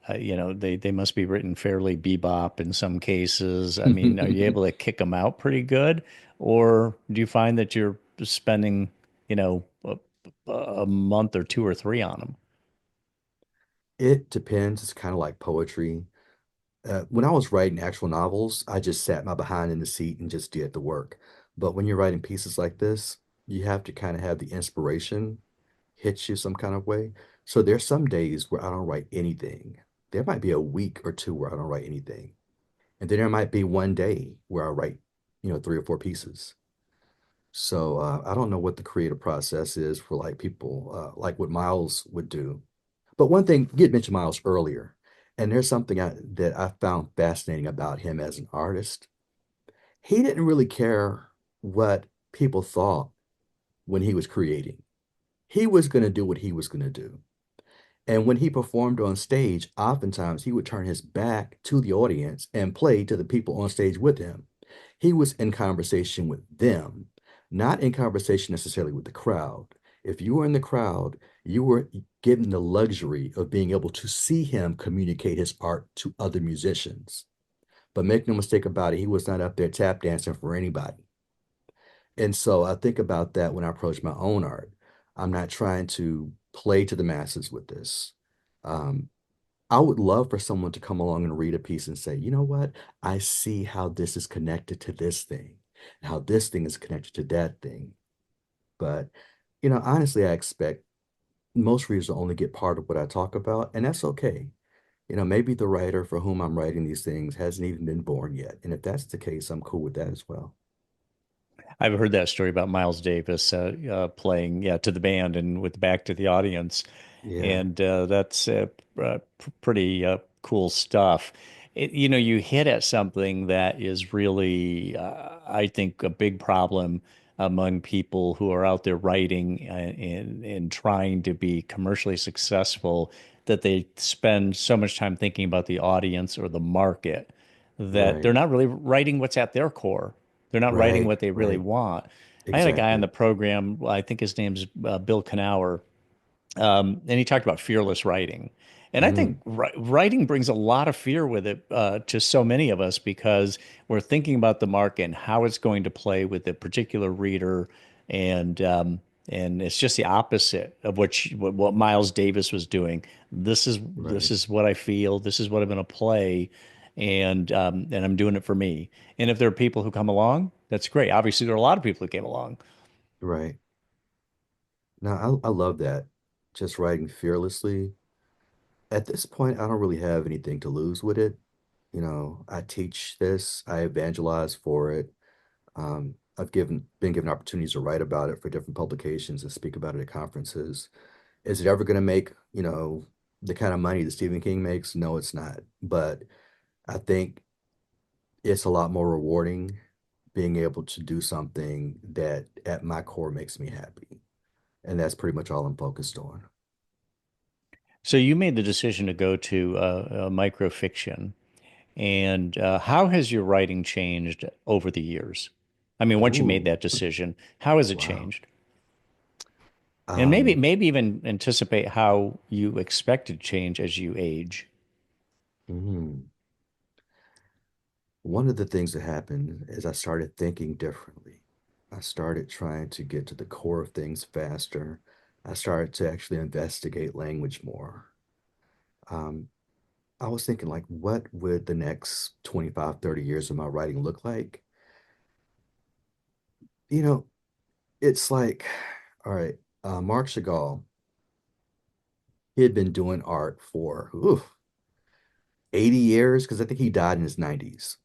they must be written fairly bebop in some cases. I mean, are you able to kick them out pretty good? Or do you find that you're spending, you know, a month or two or three on them? It depends. It's kind of like poetry. When I was writing actual novels, I just sat my behind in the seat and just did the work. But when you're writing pieces like this, you have to kind of have the inspiration hit you some kind of way. So there's some days where I don't write anything. There might be a week or two where I don't write anything. And then there might be one day where I write, three or four pieces. So I don't know what the creative process is for like people, like what Miles would do. But one thing, you had mentioned Miles earlier, and there's something that I found fascinating about him as an artist. He didn't really care what people thought when he was creating. He was going to do what he was going to do. And when he performed on stage, oftentimes he would turn his back to the audience and play to the people on stage with him. He was in conversation with them, not in conversation necessarily with the crowd. If you were in the crowd, you were given the luxury of being able to see him communicate his art to other musicians. But make no mistake about it, he was not up there tap dancing for anybody. And so I think about that when I approach my own art. I'm not trying to play to the masses with this. Um, I would love for someone to come along and read a piece and say, you know what? I see how this is connected to this thing, how this thing is connected to that thing. But, honestly, I expect most readers will only get part of what I talk about, and that's okay. Maybe the writer for whom I'm writing these things hasn't even been born yet. And if that's the case, I'm cool with that as well. I've heard that story about Miles Davis playing, yeah, to the band and with the back to the audience, Yeah, and that's pretty cool stuff. You hit at something that is really, I think, a big problem among people who are out there writing and trying to be commercially successful, that they spend so much time thinking about the audience or the market that they're right, not really writing what's at their core. They're not writing right, what they really right. want. I had a guy on Exactly. the program, I think his name's Bill Knauer, and he talked about fearless writing. And I think Mm, writing brings a lot of fear with it to so many of us because we're thinking about the market and how it's going to play with a particular reader, and it's just the opposite of what Miles Davis was doing. This right, is what I feel. This is what I'm going to play, and I'm doing it for me. And if there are people who come along, that's great. Obviously, there are a lot of people who came along. right. Now, I love that. Just writing fearlessly. At this point, I don't really have anything to lose with it. I teach this, I evangelize for it. I've been given opportunities to write about it for different publications and speak about it at conferences. Is it ever going to make, the kind of money that Stephen King makes? No, it's not. But I think it's a lot more rewarding being able to do something that at my core makes me happy. And that's pretty much all I'm focused on. So you made the decision to go to microfiction, and how has your writing changed over the years? I mean, once you made Ooh, that decision, how has it wow. changed? And maybe Um, maybe even anticipate how you expect it to change as you age. hmm. One of the things that happened is I started thinking differently. I started trying to get to the core of things faster. I started to actually investigate language more. Um, I was thinking, like, what would the next 25, 30 years of my writing look like? You know, it's like, all right, Marc Chagall, he had been doing art for 80 years because I think he died in his 90s.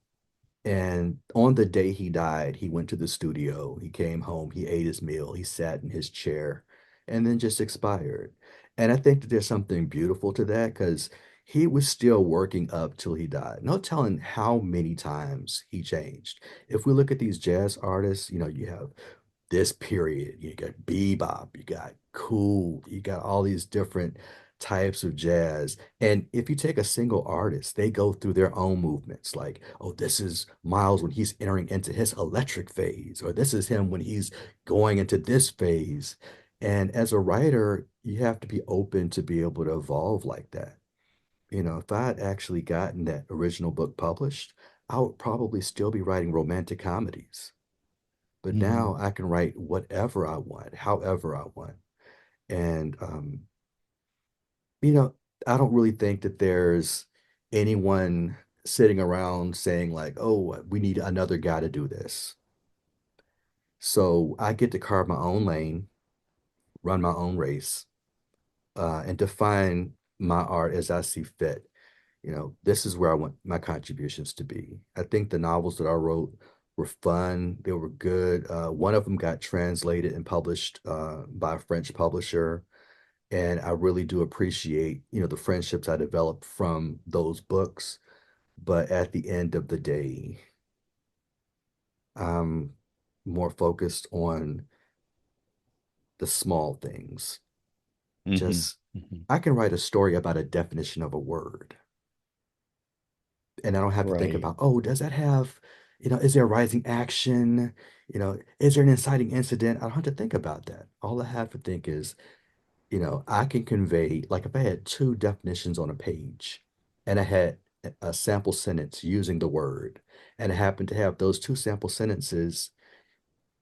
And on the day he died, he went to the studio, he came home, he ate his meal, he sat in his chair, and then just expired. And I think that there's something beautiful to that because he was still working up till he died. No telling how many times he changed. If we look at these jazz artists, you have this period. You got bebop, you got cool, you got all these different types of jazz. And if you take a single artist, they go through their own movements. Like, oh, this is Miles when he's entering into his electric phase, or this is him when he's going into this phase. And as a writer, you have to be open to be able to evolve like that. If I had actually gotten that original book published, I would probably still be writing romantic comedies. But Hmm. now I can write whatever I want, however I want. And you know, I don't really think that there's anyone sitting around saying like, "Oh, we need another guy to do this." So I get to carve my own lane, run my own race, and define my art as I see fit. This is where I want my contributions to be. I think the novels that I wrote were fun. They were good. One of them got translated and published by a French publisher. And I really do appreciate, the friendships I developed from those books. But at the end of the day, I'm more focused on the small things. Hmm. Just, Hmm. I can write a story about a definition of a word. And I don't have to think Right. about, oh, does that have, is there a rising action? Is there an inciting incident? I don't have to think about that. All I have to think is, I can convey, like if I had two definitions on a page and I had a sample sentence using the word, and I happened to have those two sample sentences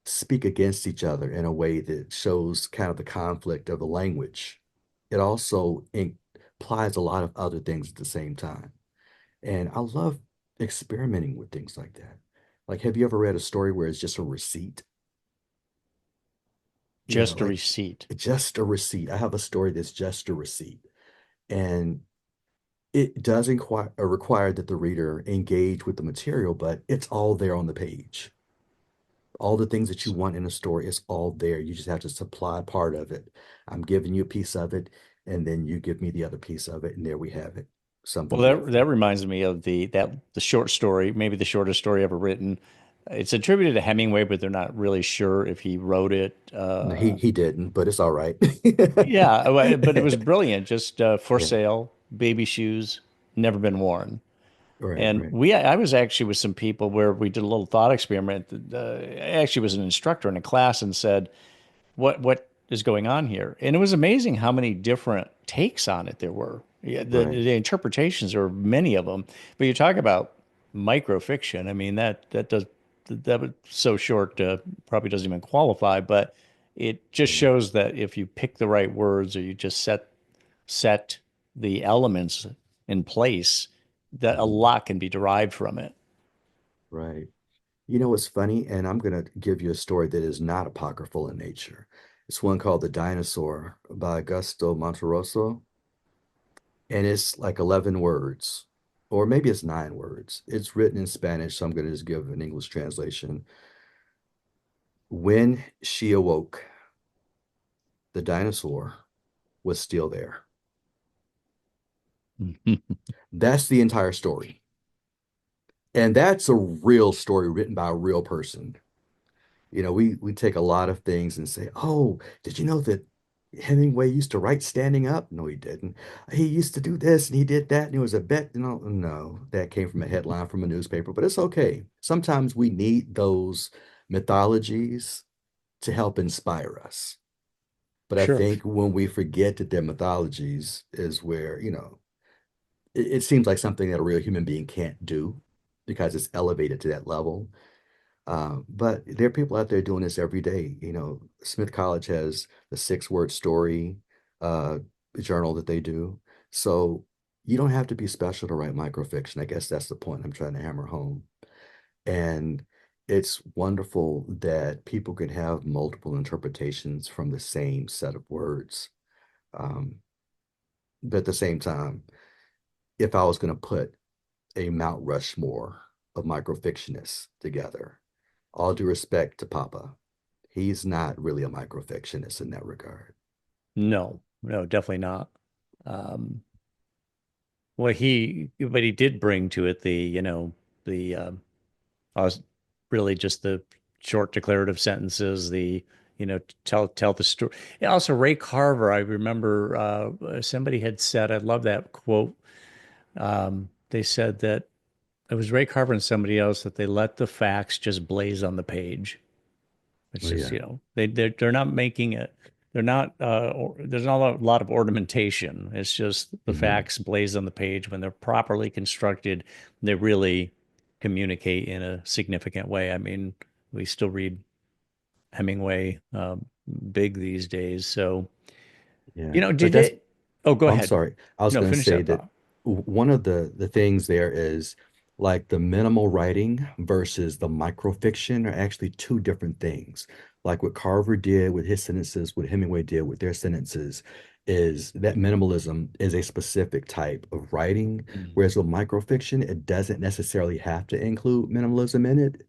speak against each other in a way that shows kind of the conflict of the language, it also implies a lot of other things at the same time. And I love experimenting with things like that. Like, have you ever read a story where it's just a receipt? Just a like receipt. just a receipt. I have a story that's just a receipt. And it does require that the reader engage with the material, but it's all there on the page. All the things that you want in a story is all there. You just have to supply part of it. I'm giving you a piece of it, and then you give me the other piece of it, and there we have it. Something Well, that beautiful. reminds me of the short story, maybe the shortest story ever written. It's attributed to Hemingway, but they're not really sure if he wrote it. No, he didn't, but it's all right. Yeah, but it was brilliant. Just for Yeah, sale, baby shoes, never been worn. right, And right, I was actually with some people where we did a little thought experiment. I actually was an instructor in a class and said, what is going on here? And it was amazing how many different takes on it there were. Yeah, right. the interpretations, there were many of them. But you talk about microfiction. I mean, that was so short, probably doesn't even qualify, but it just Yeah, shows that if you pick the right words or you just set the elements in place, that a mhm, lot can be derived from it. right. You know what's funny? And I'm going to give you a story that is not apocryphal in nature. It's one called The Dinosaur by Augusto Monterosso. And it's like 11 words, or maybe it's 9 words. It's written in Spanish, so I'm going to just give an English translation. When she awoke, the dinosaur was still there. That's the entire story. And that's a real story written by a real person. We take a lot of things and say, "Oh, did you know that Hemingway used to write standing up?" No, he didn't. He used to do this and he did that, and it was a bet. No, that came from a headline from a newspaper, but it's okay. Sometimes we need those mythologies to help inspire us. But I Sure. think when we forget that they're mythologies is where, it seems like something that a real human being can't do because it's elevated to that level. But there are people out there doing this every day. Smith College has the 6 word story uh, journal that they do. So you don't have to be special to write microfiction. I guess that's the point I'm trying to hammer home. And it's wonderful that people can have multiple interpretations from the same set of words. Um, but at the same time, if I was going to put a Mount Rushmore of microfictionists together, all due respect to Papa, he's not really a microfictionist in that regard. No, no, definitely not. Um, but he did bring to it the was really just the short declarative sentences, tell the story. And also Ray Carver, I remember somebody had said, I love that quote. They said that it was Ray Carver and somebody else that they let the facts just blaze on the page. It's Oh just, yeah. they're not making it. They're not. There's not a lot of ornamentation. It's just the Hmm. facts blazed on the page. When they're properly constructed, they really communicate in a significant way. I mean, we still read Hemingway big these days. So, Yeah. But did that's it? Oh, go I'm ahead. sorry. I was No, going to finish say that that thought. one of the things there is like the minimal writing versus the microfiction are actually two different things. Like what Carver did with his sentences, what Hemingway did with their sentences, is that minimalism is a specific type of writing, Mm. whereas with microfiction, it doesn't necessarily have to include minimalism in it,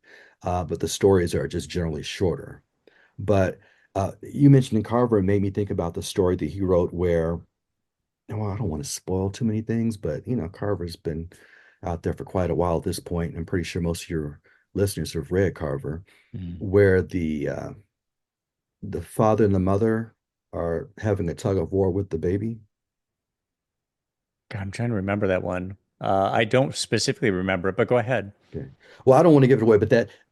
but the stories are just generally shorter. But you mentioning Carver made me think about the story that he wrote where, well, I don't want to spoil too many things, but Carver's been out there for quite a while at this point. I'm pretty sure most of your listeners have read Carver, Mm. where the father and the mother are having a tug of war with the baby. God, I'm trying to remember that one. I don't specifically remember it, but go ahead. Okay. Well, I don't want to give it away, but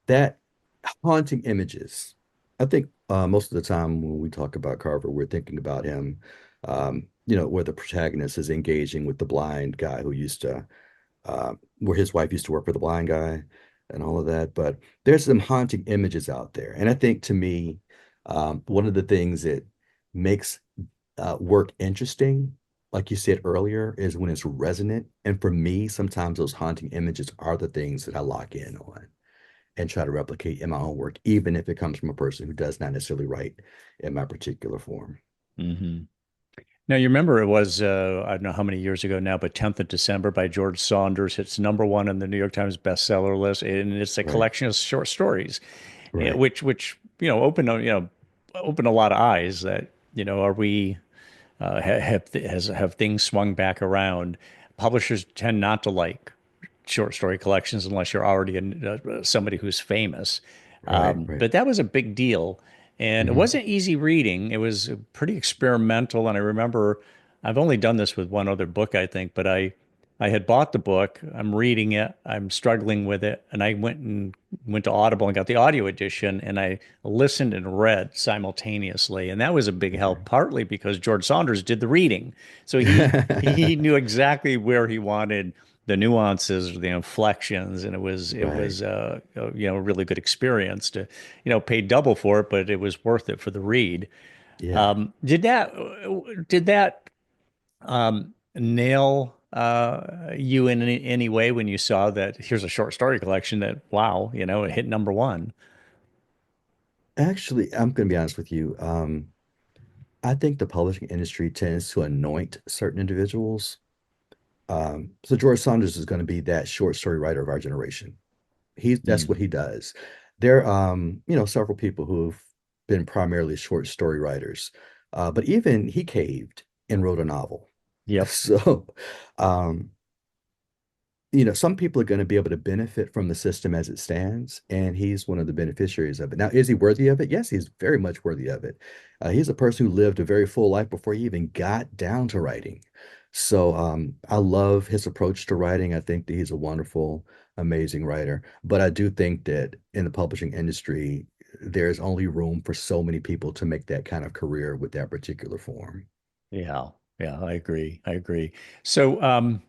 that haunting images. I think most of the time when we talk about Carver, we're thinking about him, where the protagonist is engaging with the blind guy who used to where his wife used to work for the blind guy and all of that. But there's some haunting images out there. And I think to me, one of the things that makes work interesting, like you said earlier, is when it's resonant. And for me, sometimes those haunting images are the things that I lock in on. and try to replicate in my own work, even if it comes from a person who does not necessarily write in my particular form. Hmm. Now, you remember it was, I don't know how many years ago now, but 10th of December by George Saunders. It's number one on the New York Times bestseller list, and it's a Right, collection of short stories, right, which open a lot of eyes that, are we, have things swung back around? Publishers tend not to like short story collections unless you're already somebody who's famous. right, right. But that was a big deal. And it Hmm. wasn't easy reading. It was pretty experimental. And I remember I've only done this with one other book, I think, but I had bought the book. I'm reading it. I'm struggling with it. And I went to Audible and got the audio edition and I listened and read simultaneously. And that was a big Okay. help, partly because George Saunders did the reading. So he knew exactly where he wanted the nuances, the inflections, and it Right. was a really good experience to pay double for it, but it was worth it for the read. Yeah. Did that nail you in any way when you saw that here's a short story collection that wow, it hit number one? Actually, I'm going to be honest with you. I think the publishing industry tends to anoint certain individuals. So George Saunders is going to be that short story writer of our generation. That's Mm. what he does. There, several people who've been primarily short story writers, but even he caved and wrote a novel. Yep. So, um, some people are going to be able to benefit from the system as it stands, and he's one of the beneficiaries of it. Now, is he worthy of it? Yes, he's very much worthy of it. He's a person who lived a very full life before he even got down to writing. So, I love his approach to writing. I think that he's a wonderful, amazing writer. But I do think that in the publishing industry, there's only room for so many people to make that kind of career with that particular form. Yeah. Yeah, I agree. I agree. So,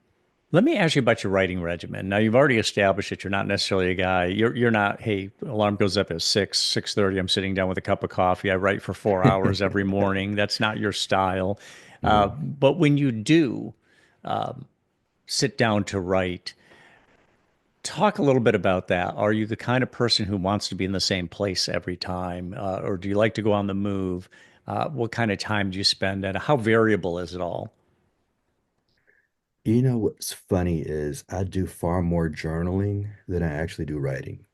let me ask you about your writing regimen. Now, you've already established that you're not necessarily a guy. You're not, hey, alarm goes up at 6:30. I'm sitting down with a cup of coffee. I write for 4 hours every morning. That's not your style. No. But when you do sit down to write, talk a little bit about that. Are you the kind of person who wants to be in the same place every time, or do you like to go on the move? What kind of time do you spend, and how variable is it all? You know what's funny is I do far more journaling than I actually do writing.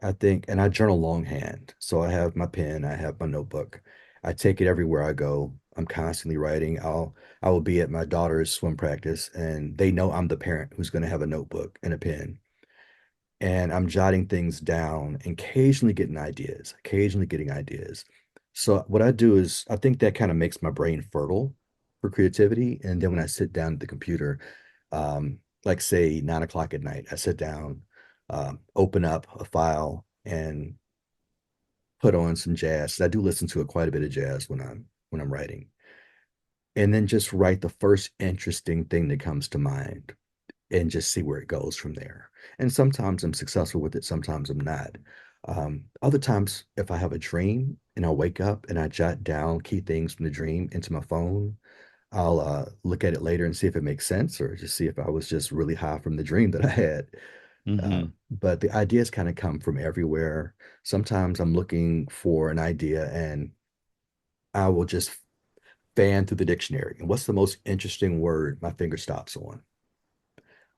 I think, and I journal longhand. So I have my pen, I have my notebook. I take it everywhere I go. I'm constantly writing. I will be at my daughter's swim practice and they know I'm the parent who's going to have a notebook and a pen. And I'm jotting things down, occasionally getting ideas. So what I do is I think that kind of makes my brain fertile for creativity. And then when I sit down at the computer, like say 9 o'clock at night, I sit down, open up a file and put on some jazz. I do listen to quite a bit of jazz when I'm writing. And then just write the first interesting thing that comes to mind and just see where it goes from there. And sometimes I'm successful with it, sometimes I'm not. Other times, if I have a dream and I wake up and I jot down key things from the dream into my phone, I'll look at it later and see if it makes sense or just see if I was just really high from the dream that I had. Hmm. But the ideas kind of come from everywhere. Sometimes I'm looking for an idea and I will just fan through the dictionary. And what's the most interesting word my finger stops on?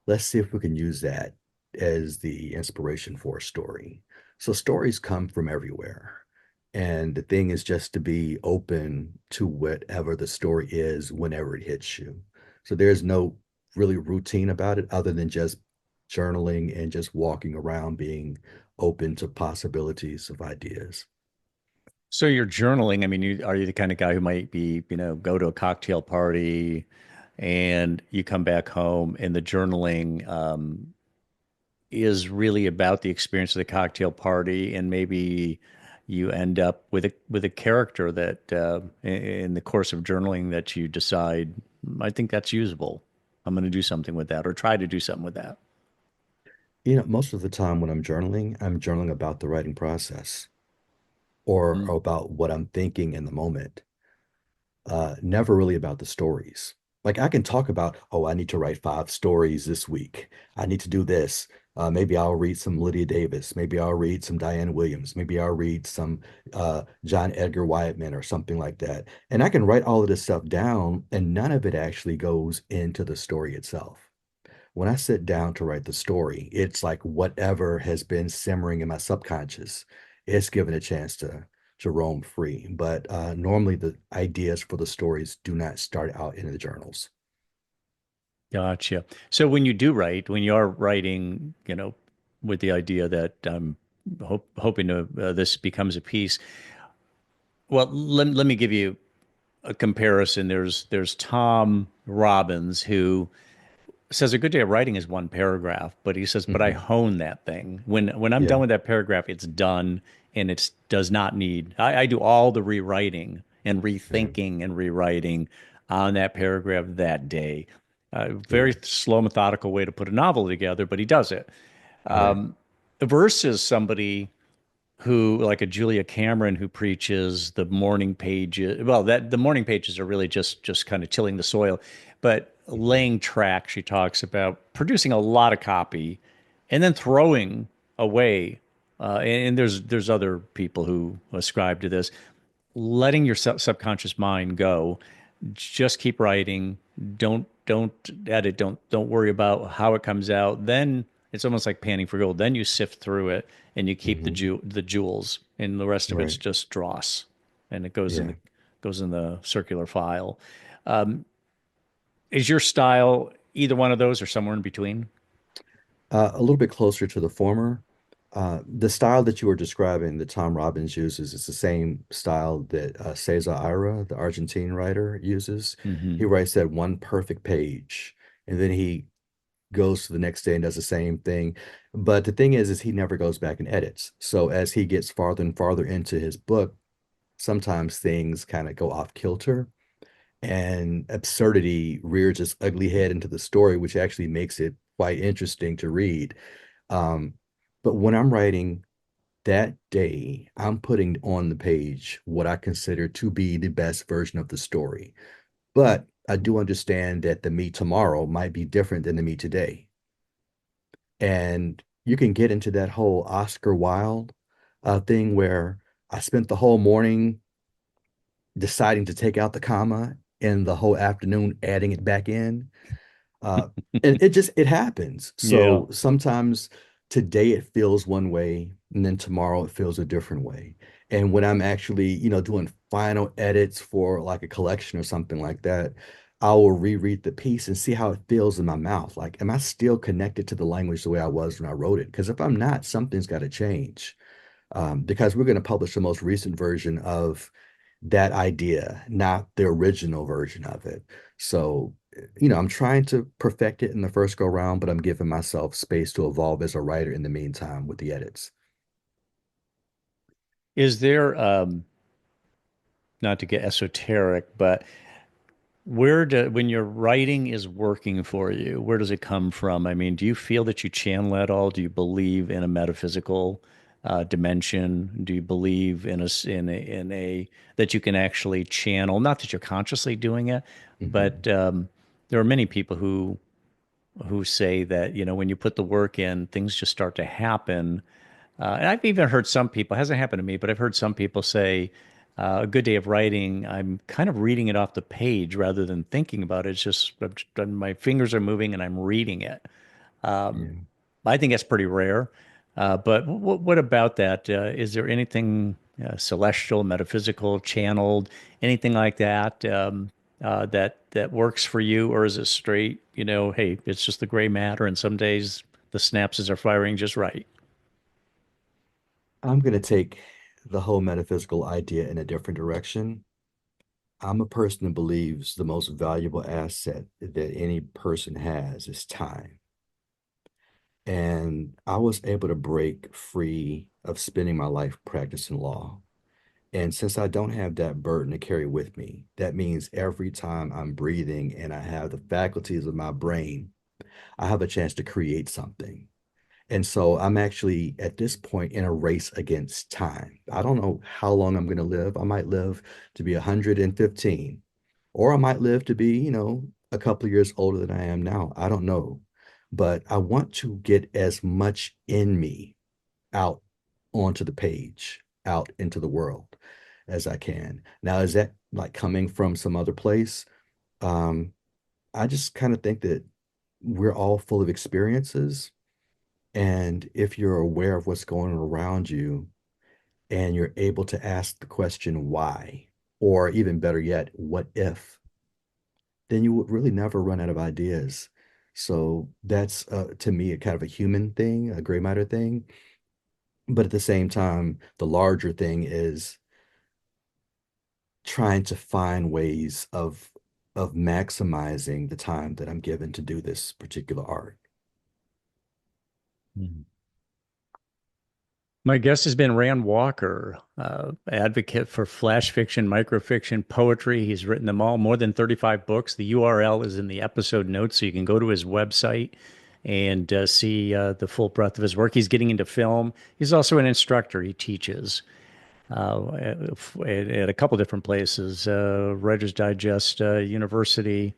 Let's see if we can use that as the inspiration for a story. So stories come from everywhere. And the thing is just to be open to whatever the story is whenever it hits you. So there's no really routine about it other than just journaling and just walking around being open to possibilities of ideas. So you're journaling. I mean, are you the kind of guy who might be, go to a cocktail party and you come back home and the journaling is really about the experience of the cocktail party, and maybe you end up with a character that in the course of journaling that you decide, I think that's usable. I'm going to do something with that, or try to do something with that. Most of the time when I'm journaling about the writing process or Mm. about what I'm thinking in the moment. Never really about the stories. Like I can talk about, oh, I need to write 5 stories this week. I need to do this. Maybe I'll read some Lydia Davis. Maybe I'll read some Diane Williams. Maybe I'll read some John Edgar Wiseman or something like that. And I can write all of this stuff down, and none of it actually goes into the story itself. When I sit down to write the story, it's like whatever has been simmering in my subconscious, it's given a chance to roam free. But normally the ideas for the stories do not start out in the journals. Gotcha. So when you do write, when you are writing, with the idea that I'm hoping to this becomes a piece. Well, let me give you a comparison. There's Tom Robbins who says a good day of writing is one paragraph, but he says, but I Hmm. hone that thing. When I'm done Yeah, with that paragraph, it's done and it does not need, I do all the rewriting and yeah, rethinking and rewriting on that paragraph that day. yeah, Very slow, methodical way to put a novel together, but he does it. right. Versus somebody who, like a Julia Cameron, who preaches the morning pages. Well, that the morning pages are really just kind of tilling the soil, but Hmm. laying track. She talks about producing a lot of copy and then throwing away. And there's other people who ascribe to this, letting your subconscious mind go. Just keep writing. Don't edit. Don't worry about how it comes out. Then it's almost like panning for gold. Then you sift through it and you keep Hmm. the jewels, and the rest of it's Right. just dross, and it Yeah. goes in the circular file. Is your style either one of those or somewhere in between? A little bit closer to the former. The style that you were describing that Tom Robbins uses is the same style that Cesar Ira, the Argentine writer, uses. He Hmm. writes that one perfect page, and then he goes to the next day and does the same thing. But the thing is he never goes back and edits. So as he gets farther and farther into his book, sometimes things kind of go off kilter and absurdity rears its ugly head into the story, which actually makes it quite interesting to read. Um, but when I'm writing that day, I'm putting on the page what I consider to be the best version of the story. But I do understand that the me tomorrow might be different than the me today. And you can get into that whole Oscar Wilde thing where I spent the whole morning deciding to take out the comma and the whole afternoon adding it back in. Uh, and it happens. Yeah. So sometimes today it feels one way, and then tomorrow it feels a different way. And when I'm actually, doing final edits for like a collection or something like that, I will reread the piece and see how it feels in my mouth. Like, am I still connected to the language the way I was when I wrote it? Because if I'm not, something's got to change. Because we're going to publish the most recent version of that idea, not the original version of it. So, I'm trying to perfect it in the first go round, but I'm giving myself space to evolve as a writer in the meantime with the edits. Is there, not to get esoteric, but when your writing is working for you, where does it come from? I mean, do you feel that you channel at all? Do you believe in a metaphysical dimension? Do you believe in a that you can actually channel? Not that you're consciously doing it, but Mhm. there are many people who say that, when you put the work in, things just start to happen. And I've even heard some people, it hasn't happened to me, but I've heard some people say, a good day of writing, I'm kind of reading it off the page rather than thinking about it. It's just my fingers are moving and I'm reading it. Yeah. I think that's pretty rare. But what about that? Is there anything celestial, metaphysical, channeled, anything like that that works for you, or is it straight? Hey, it's just the gray matter, and some days the synapses are firing just right. I'm going to take the whole metaphysical idea in a different direction. I'm a person who believes the most valuable asset that any person has is time. And I was able to break free of spending my life practicing law. And since I don't have that burden to carry with me, that means every time I'm breathing and I have the faculties of my brain, I have a chance to create something. And so I'm actually at this point in a race against time. I don't know how long I'm going to live. I might live to be 115, or I might live to be, a couple of years older than I am now. I don't know. But I want to get as much in me out onto the page, out into the world as I can. Now, is that like coming from some other place? Um, I just kind of think that we're all full of experiences. And if you're aware of what's going on around you and you're able to ask the question why, or even better yet, what if, then you would really never run out of ideas. So that's to me a kind of a human thing, a gray matter thing. But at the same time, the larger thing is trying to find ways of maximizing the time that I'm given to do this particular art. Mhm. My guest has been Rand Walker, advocate for flash fiction, microfiction, poetry. He's written them all, more than 35 books. The URL is in the episode notes, so you can go to his website and see the full breadth of his work. He's getting into film. He's also an instructor. He teaches at a couple different places, Writer's Digest University,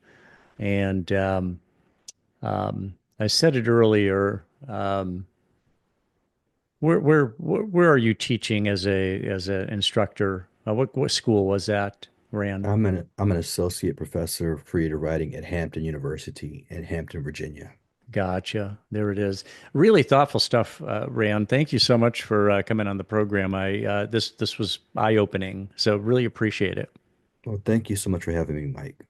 and I said it earlier. Where are you teaching as an instructor? What school was that, Rand? I'm an associate professor of creative writing at Hampton University in Hampton, Virginia. Gotcha. There it is. Really thoughtful stuff, Rand. Thank you so much for coming on the program. I this was eye-opening, so really appreciate it. Well, thank you so much for having me, Mike.